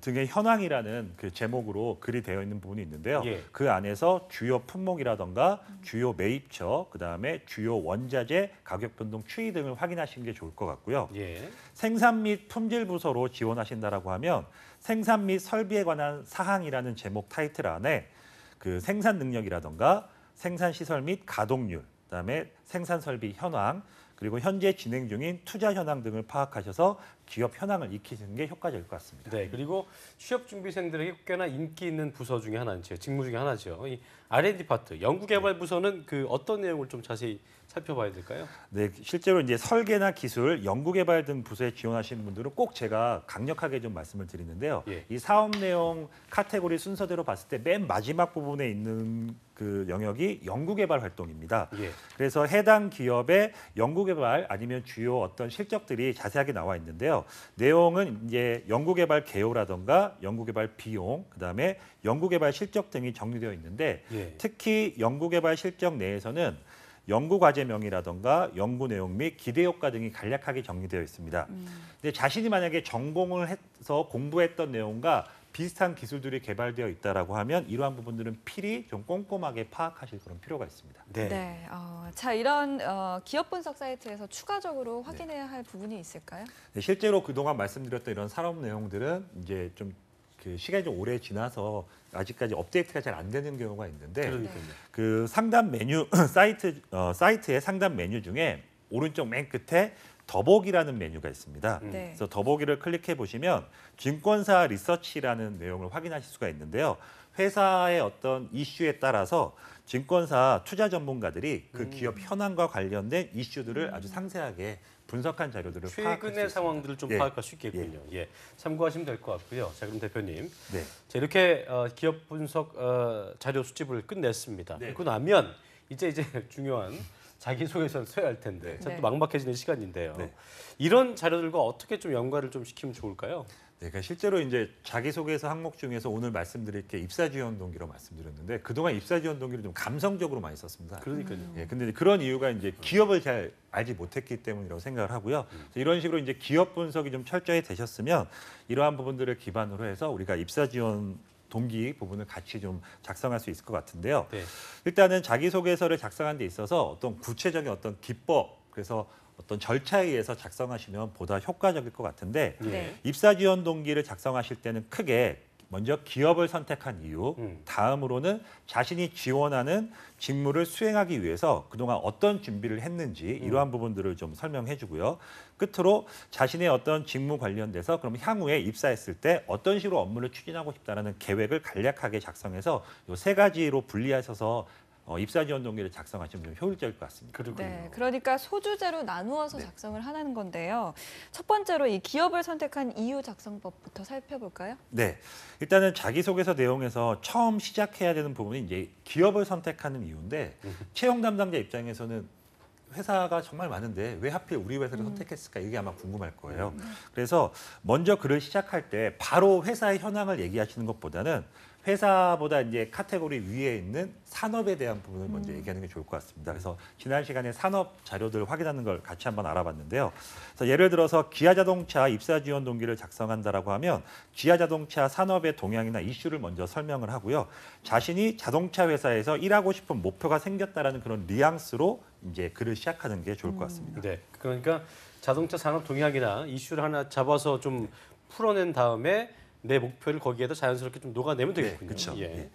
등의 현황이라는 그 제목으로 글이 되어 있는 부분이 있는데요. 그 안에서 주요 품목이라던가 주요 매입처, 그다음에 주요 원자재 가격 변동 추이 등을 확인하시는 게 좋을 것 같고요. 생산 및 품질 부서로 지원하신다라고 하면 생산 및 설비에 관한 사항이라는 제목 타이틀 안에 그 생산 능력이라던가 생산 시설 및 가동률, 그다음에 생산 설비 현황, 그리고 현재 진행 중인 투자 현황 등을 파악하셔서 기업 현황을 익히시는 게 효과적일 것 같습니다. 네, 그리고 취업 준비생들에게 꽤나 인기 있는 부서 중에 하나죠. 직무 중에 하나죠. 이 R&D 파트, 연구개발 부서는 그 어떤 내용을 좀 자세히 살펴봐야 될까요? 네, 실제로 이제 설계나 기술, 연구개발 등 부서에 지원하시는 분들은 꼭 제가 강력하게 좀 말씀을 드리는데요. 이 사업 내용 카테고리 순서대로 봤을 때 맨 마지막 부분에 있는 그 영역이 연구개발 활동입니다. 그래서 해당 기업의 연구개발 아니면 주요 어떤 실적들이 자세하게 나와 있는데요. 내용은 이제 연구개발 개요라던가 연구개발 비용, 그다음에 연구개발 실적 등이 정리되어 있는데 특히 연구개발 실적 내에서는 연구과제명이라던가 연구 내용 및 기대 효과 등이 간략하게 정리되어 있습니다. 근데 자신이 만약에 전공을 해서 공부했던 내용과 비슷한 기술들이 개발되어 있다라고 하면 이러한 부분들은 필히 좀 꼼꼼하게 파악하실 그런 필요가 있습니다. 자, 이런 기업 분석 사이트에서 추가적으로 확인해야 할 부분이 있을까요? 네, 실제로 그동안 말씀드렸던 이런 사업 내용들은 이제 좀 그 시간이 좀 오래 지나서 아직까지 업데이트가 잘 안 되는 경우가 있는데 그 상담 메뉴 사이트의 상담 메뉴 중에 오른쪽 맨 끝에 더보기라는 메뉴가 있습니다. 네. 그래서 더보기를 클릭해 보시면 증권사 리서치라는 내용을 확인하실 수가 있는데요. 회사의 어떤 이슈에 따라서 증권사 투자 전문가들이 그 기업 현황과 관련된 이슈들을 아주 상세하게 분석한 자료들을 파악할 수 최근의 있습니다. 상황들을 좀 파악할 수 있겠군요. 예. 참고하시면 될 것 같고요. 자, 그럼 대표님. 네. 자, 이렇게 기업 분석 자료 수집을 끝냈습니다. 네. 그리고 나면 이제 중요한 자기소개서를 써야 할 텐데 참 또 막막해지는 시간인데요. 네. 이런 자료들과 어떻게 좀 연관을 좀 시키면 좋을까요? 네, 그러니까 실제로 이제 자기소개서 항목 중에서 오늘 말씀드릴 게 입사 지원 동기로 말씀드렸는데 그동안 입사 지원 동기를 좀 감성적으로 많이 썼습니다. 그러니까요. 예, 근데 그런 이유가 이제 기업을 잘 알지 못했기 때문이라고 생각을 하고요. 그래서 이런 식으로 이제 기업 분석이 좀 철저히 되셨으면 이러한 부분들을 기반으로 해서 우리가 입사 지원 동기 부분을 같이 좀 작성할 수 있을 것 같은데요. 네. 일단은 자기소개서를 작성하는 데 있어서 어떤 구체적인 어떤 기법, 그래서 어떤 절차에 의해서 작성하시면 보다 효과적일 것 같은데 네. 입사 지원 동기를 작성하실 때는 크게 먼저 기업을 선택한 이유, 다음으로는 자신이 지원하는 직무를 수행하기 위해서 그동안 어떤 준비를 했는지 이러한 부분들을 좀 설명해 주고요. 끝으로 자신의 어떤 직무 관련돼서 그럼 향후에 입사했을 때 어떤 식으로 업무를 추진하고 싶다는 계획을 간략하게 작성해서 이 세 가지로 분리하셔서 입사 지원 동기를 작성하시면 좀 효율적일 것 같습니다. 네, 그러니까 소주제로 나누어서 작성을 하는 건데요. 첫 번째로 이 기업을 선택한 이유 작성법부터 살펴볼까요? 네, 일단은 자기소개서 내용에서 처음 시작해야 되는 부분이 이제 기업을 선택하는 이유인데 채용 담당자 입장에서는 회사가 정말 많은데 왜 하필 우리 회사를 선택했을까 이게 아마 궁금할 거예요. 그래서 먼저 글을 시작할 때 바로 회사의 현황을 얘기하시는 것보다는 회사보다 이제 카테고리 위에 있는 산업에 대한 부분을 먼저 얘기하는 게 좋을 것 같습니다. 그래서 지난 시간에 산업 자료들을 확인하는 걸 같이 한번 알아봤는데요. 그래서 예를 들어서 기아자동차 입사 지원 동기를 작성한다라고 하면 기아자동차 산업의 동향이나 이슈를 먼저 설명을 하고요. 자신이 자동차 회사에서 일하고 싶은 목표가 생겼다라는 그런 뉘앙스로 이제 글을 시작하는 게 좋을 것 같습니다. 네, 그러니까 자동차 산업 동향이나 이슈를 하나 잡아서 좀 풀어낸 다음에 내 목표를 거기에다 자연스럽게 좀 녹아내면 되겠군요. 그렇죠. 예. 예.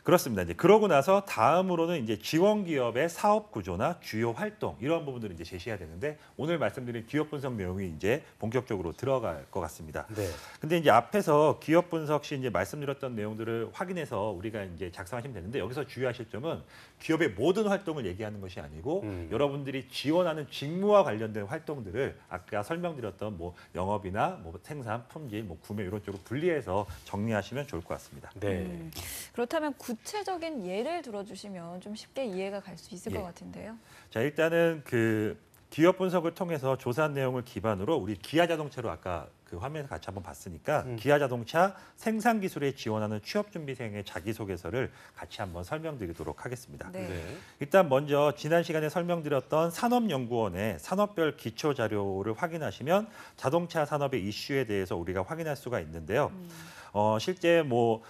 그렇습니다. 이제 그러고 나서 다음으로는 이제 지원 기업의 사업 구조나 주요 활동 이런 부분들을 이제 제시해야 되는데 오늘 말씀드린 기업 분석 내용이 이제 본격적으로 들어갈 것 같습니다. 네. 근데 이제 앞에서 기업 분석 시 이제 말씀드렸던 내용들을 확인해서 우리가 이제 작성하시면 되는데 여기서 주의하실 점은 기업의 모든 활동을 얘기하는 것이 아니고 여러분들이 지원하는 직무와 관련된 활동들을 아까 설명드렸던 뭐 영업이나 뭐 생산, 품질, 뭐 구매 이런 쪽으로 분리해서 정리하시면 좋을 것 같습니다. 네. 그렇다면 구체적인 예를 들어주시면 좀 쉽게 이해가 갈 수 있을 것 같은데요. 자, 일단은 그 기업 분석을 통해서 조사한 내용을 기반으로 우리 기아자동차로 아까 그 화면에서 같이 한번 봤으니까 기아자동차 생산 기술에 지원하는 취업 준비생의 자기소개서를 같이 한번 설명드리도록 하겠습니다. 네. 일단 먼저 지난 시간에 설명드렸던 산업연구원의 산업별 기초 자료를 확인하시면 자동차 산업의 이슈에 대해서 우리가 확인할 수가 있는데요. 실제 뭐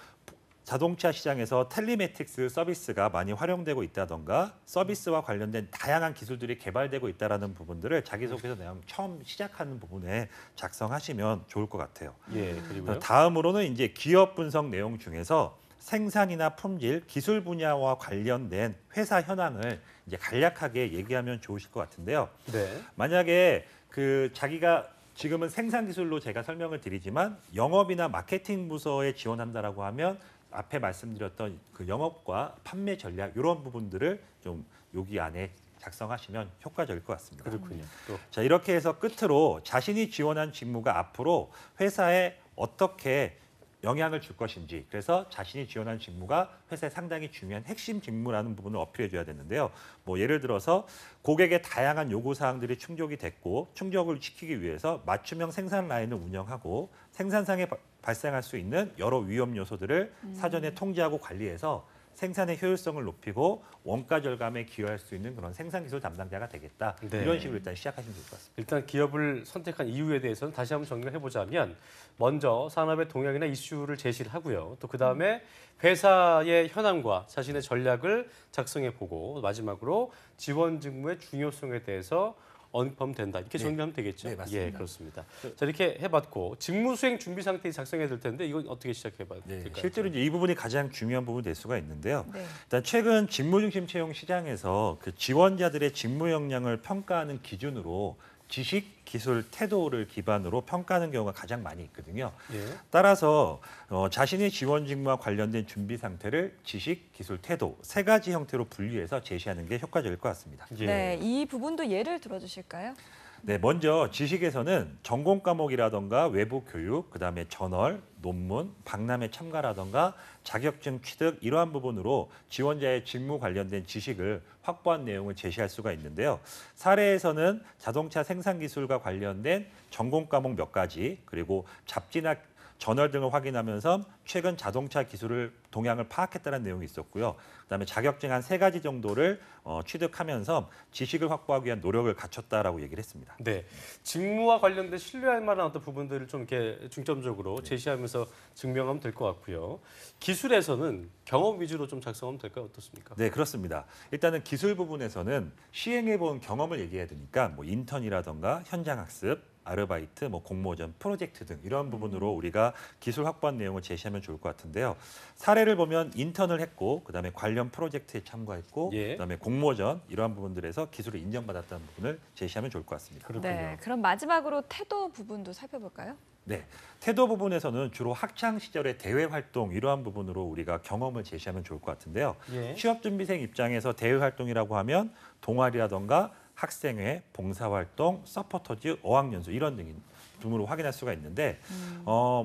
자동차 시장에서 텔리매틱스 서비스가 많이 활용되고 있다던가 서비스와 관련된 다양한 기술들이 개발되고 있다는 부분들을 자기소개서 내용 처음 시작하는 부분에 작성하시면 좋을 것 같아요. 예, 그리고요. 다음으로는 이제 기업 분석 내용 중에서 생산이나 품질, 기술 분야와 관련된 회사 현황을 이제 간략하게 얘기하면 좋으실 것 같은데요. 네. 만약에 그 자기가 지금은 생산 기술로 제가 설명을 드리지만 영업이나 마케팅 부서에 지원한다라고 하면 앞에 말씀드렸던 그 영업과 판매 전략 이런 부분들을 좀 여기 안에 작성하시면 효과적일 것 같습니다. 그렇군요. 또. 자, 이렇게 해서 끝으로 자신이 지원한 직무가 앞으로 회사에 어떻게 영향을 줄 것인지, 그래서 자신이 지원한 직무가 회사에 상당히 중요한 핵심 직무라는 부분을 어필해 줘야 되는데요. 뭐 예를 들어서 고객의 다양한 요구 사항들이 충족이 됐고 충족을 시키기 위해서 맞춤형 생산 라인을 운영하고 생산상에 발생할 수 있는 여러 위험 요소들을 사전에 통제하고 관리해서 생산의 효율성을 높이고 원가 절감에 기여할 수 있는 그런 생산 기술 담당자가 되겠다. 네. 이런 식으로 일단 시작하시면 될 것 같습니다. 일단 기업을 선택한 이유에 대해서는 다시 한번 정리를 해보자면 먼저 산업의 동향이나 이슈를 제시를 하고요. 또 그다음에 회사의 현황과 자신의 전략을 작성해보고 마지막으로 지원 직무의 중요성에 대해서 언급하면 된다. 이렇게 정리하면 되겠죠? 네, 맞습니다. 예, 그렇습니다. 자, 이렇게 해봤고 직무 수행 준비 상태에 작성해야 될 텐데 이건 어떻게 시작해봐야 될까요? 실제로 이제 이 부분이 가장 중요한 부분이 될 수가 있는데요. 네. 일단 최근 직무 중심 채용 시장에서 그 지원자들의 직무 역량을 평가하는 기준으로 지식, 기술, 태도를 기반으로 평가하는 경우가 가장 많이 있거든요. 예. 따라서 자신의 지원 직무와 관련된 준비 상태를 지식, 기술, 태도 세 가지 형태로 분류해서 제시하는 게 효과적일 것 같습니다. 네, 이 부분도 예를 들어주실까요? 네, 먼저 지식에서는 전공 과목이라던가 외부 교육, 그다음에 저널, 논문, 박람회 참가라던가 자격증 취득 이러한 부분으로 지원자의 직무 관련된 지식을 확보한 내용을 제시할 수가 있는데요. 사례에서는 자동차 생산 기술과 관련된 전공 과목 몇 가지, 그리고 잡지나 저널 등을 확인하면서 최근 자동차 기술을 동향을 파악했다는 내용이 있었고요. 그다음에 자격증 한 3가지 정도를 취득하면서 지식을 확보하기 위한 노력을 갖췄다라고 얘기를 했습니다. 네, 직무와 관련된 신뢰할 만한 어떤 부분들을 좀 이렇게 중점적으로 제시하면서 증명하면 될 것 같고요. 기술에서는 경험 위주로 좀 작성하면 될까요? 어떻습니까? 네, 그렇습니다. 일단은 기술 부분에서는 시행해본 경험을 얘기해야 되니까 뭐 인턴이라던가 현장 학습, 아르바이트, 뭐 공모전, 프로젝트 등 이런 부분으로 우리가 기술 확보한 내용을 제시하면 좋을 것 같은데요. 사례를 보면 인턴을 했고, 그다음에 관련 프로젝트에 참가했고, 그다음에 공모전 이러한 부분들에서 기술을 인정받았다는 부분을 제시하면 좋을 것 같습니다. 네, 그럼 마지막으로 태도 부분도 살펴볼까요? 네, 태도 부분에서는 주로 학창 시절의 대외 활동 이러한 부분으로 우리가 경험을 제시하면 좋을 것 같은데요. 취업 준비생 입장에서 대외 활동이라고 하면 동아리라던가 학생회, 봉사활동, 서포터즈, 어학연수 이런 등으로 확인할 수가 있는데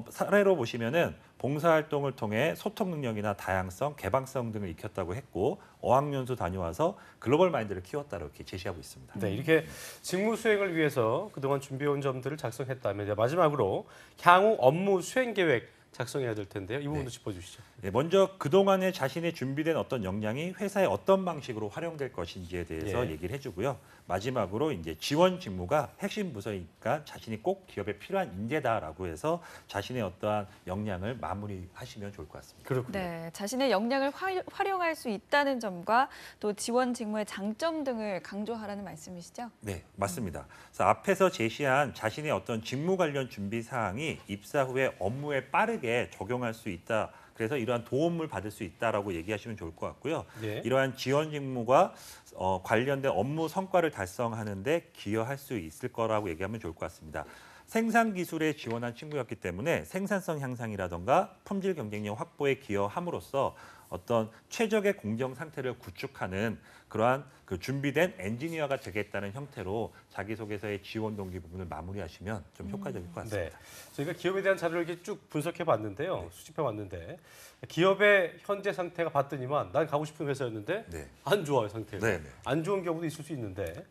사례로 보시면은 봉사활동을 통해 소통 능력이나 다양성, 개방성 등을 익혔다고 했고 어학연수 다녀와서 글로벌 마인드를 키웠다 이렇게 제시하고 있습니다. 네, 이렇게 직무 수행을 위해서 그동안 준비해온 점들을 작성했다면 마지막으로 향후 업무 수행 계획 작성해야 될 텐데요. 이 부분도 짚어주시죠. 네, 먼저 그동안에 자신의 준비된 어떤 역량이 회사에 어떤 방식으로 활용될 것인지에 대해서 얘기를 해주고요. 마지막으로 이제 지원 직무가 핵심 부서이니까 자신이 꼭 기업에 필요한 인재다라고 해서 자신의 어떠한 역량을 마무리하시면 좋을 것 같습니다. 그렇군요. 네, 자신의 역량을 활용할 수 있다는 점과 또 지원 직무의 장점 등을 강조하라는 말씀이시죠? 네, 맞습니다. 그래서 앞에서 제시한 자신의 어떤 직무 관련 준비 사항이 입사 후에 업무에 빠르게 적용할 수 있다. 그래서 이러한 도움을 받을 수 있다라고 얘기하시면 좋을 것 같고요. 이러한 지원 직무가 관련된 업무 성과를 달성하는 데 기여할 수 있을 거라고 얘기하면 좋을 것 같습니다. 생산 기술에 지원한 친구였기 때문에 생산성 향상이라던가 품질 경쟁력 확보에 기여함으로써 어떤 최적의 공정 상태를 구축하는 그러한 그 준비된 엔지니어가 되겠다는 형태로 자기소개서의 지원 동기 부분을 마무리하시면 좀 효과적일 것 같습니다. 네, 저희가 기업에 대한 자료를 이렇게 쭉 분석해봤는데요. 수집해봤는데 기업의 현재 상태가 봤더니만 난 가고 싶은 회사였는데 안 좋아요, 상태가. 안 좋은 경우도 있을 수 있는데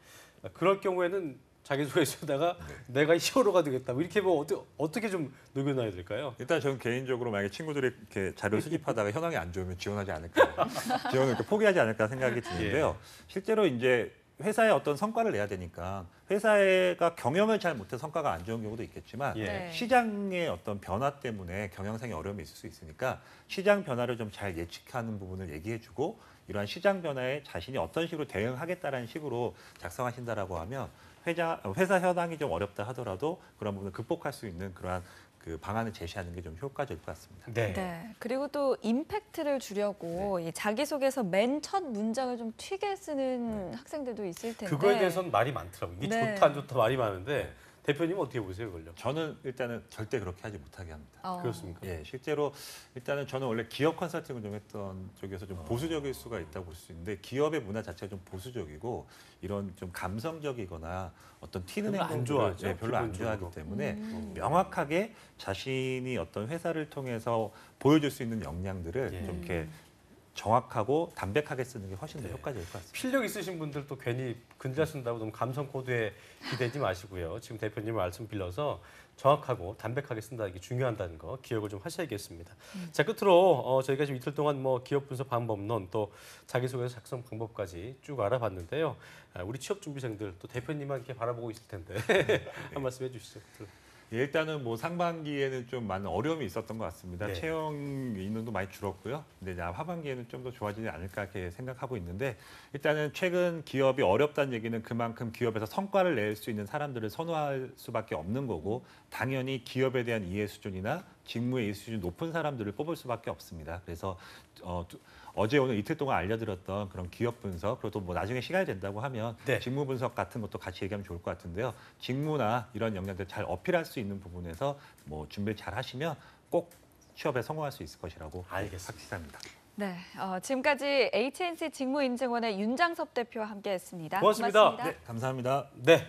그럴 경우에는 자기소개서에다가 내가 히어로가 되겠다. 이렇게 뭐 어떻게 좀 녹여놔야 될까요? 일단 저는 개인적으로 만약에 친구들이 이렇게 자료를 수집하다가 현황이 안 좋으면 지원하지 않을까, 지원을 이렇게 포기하지 않을까 생각이 드는데요. 실제로 이제 회사에 어떤 성과를 내야 되니까 회사가 경영을 잘 못해서 성과가 안 좋은 경우도 있겠지만 시장의 어떤 변화 때문에 경영상의 어려움이 있을 수 있으니까 시장 변화를 좀 잘 예측하는 부분을 얘기해주고 이러한 시장 변화에 자신이 어떤 식으로 대응하겠다라는 식으로 작성하신다라고 하면 회사 현황이 좀 어렵다 하더라도 그런 부분을 극복할 수 있는 그러한 그 방안을 제시하는 게 좀 효과적일 것 같습니다. 네. 그리고 또 임팩트를 주려고 이 자기소개서 맨 첫 문장을 좀 튀게 쓰는 학생들도 있을 텐데 그거에 대해서는 말이 많더라고요. 이게 좋다 안 좋다 말이 많은데 대표님은 어떻게 보세요, 그걸요? 저는 일단은 절대 그렇게 하지 못하게 합니다. 그렇습니까? 예, 실제로 일단은 저는 원래 기업 컨설팅을 좀 했던 쪽에서 좀 보수적일 수가 있다고 볼 수 있는데 기업의 문화 자체가 좀 보수적이고 이런 좀 감성적이거나 어떤 튀는 행동을 별로 안 좋아하기 때문에 명확하게 자신이 어떤 회사를 통해서 보여줄 수 있는 역량들을 좀 이렇게 정확하고 담백하게 쓰는 게 훨씬 더 효과적일 것 같습니다. 필력 있으신 분들 또 괜히 근자 쓴다고 너무 감성 코드에 기대지 마시고요. 지금 대표님 말씀 빌려서 정확하고 담백하게 쓴다는 게 중요하다는 거 기억을 좀 하셔야겠습니다. 자, 끝으로 저희가 지금 이틀 동안 뭐 기업 분석 방법론 또 자기소개서 작성 방법까지 쭉 알아봤는데요. 우리 취업 준비생들 또 대표님만 이렇게 바라보고 있을 텐데 한 말씀 해주시죠. 일단은 뭐 상반기에는 좀 많은 어려움이 있었던 것 같습니다. 네. 채용 인원도 많이 줄었고요. 근데 이제 하반기에는 좀 더 좋아지지 않을까 이렇게 생각하고 있는데 일단은 최근 기업이 어렵다는 얘기는 그만큼 기업에서 성과를 낼 수 있는 사람들을 선호할 수밖에 없는 거고 당연히 기업에 대한 이해 수준이나 직무의 이해 수준이 높은 사람들을 뽑을 수밖에 없습니다. 그래서 어제 오늘 이틀 동안 알려드렸던 그런 기업 분석 그리고 또 뭐 나중에 시간이 된다고 하면 네. 직무 분석 같은 것도 같이 얘기하면 좋을 것 같은데요. 직무나 이런 역량들 잘 어필할 수 있는 부분에서 뭐 준비를 잘 하시면 꼭 취업에 성공할 수 있을 것이라고 확신합니다. 네, 지금까지 HNC 직무인증원의 윤장섭 대표와 함께했습니다. 고맙습니다. 네, 감사합니다. 네.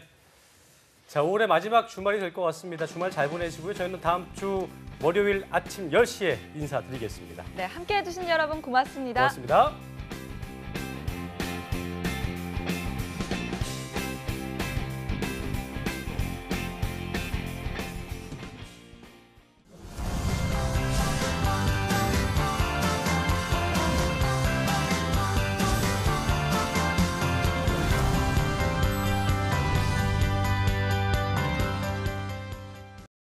자, 올해 마지막 주말이 될 것 같습니다. 주말 잘 보내시고요. 저희는 다음 주 월요일 아침 10시에 인사드리겠습니다. 네, 함께해 주신 여러분 고맙습니다. 고맙습니다.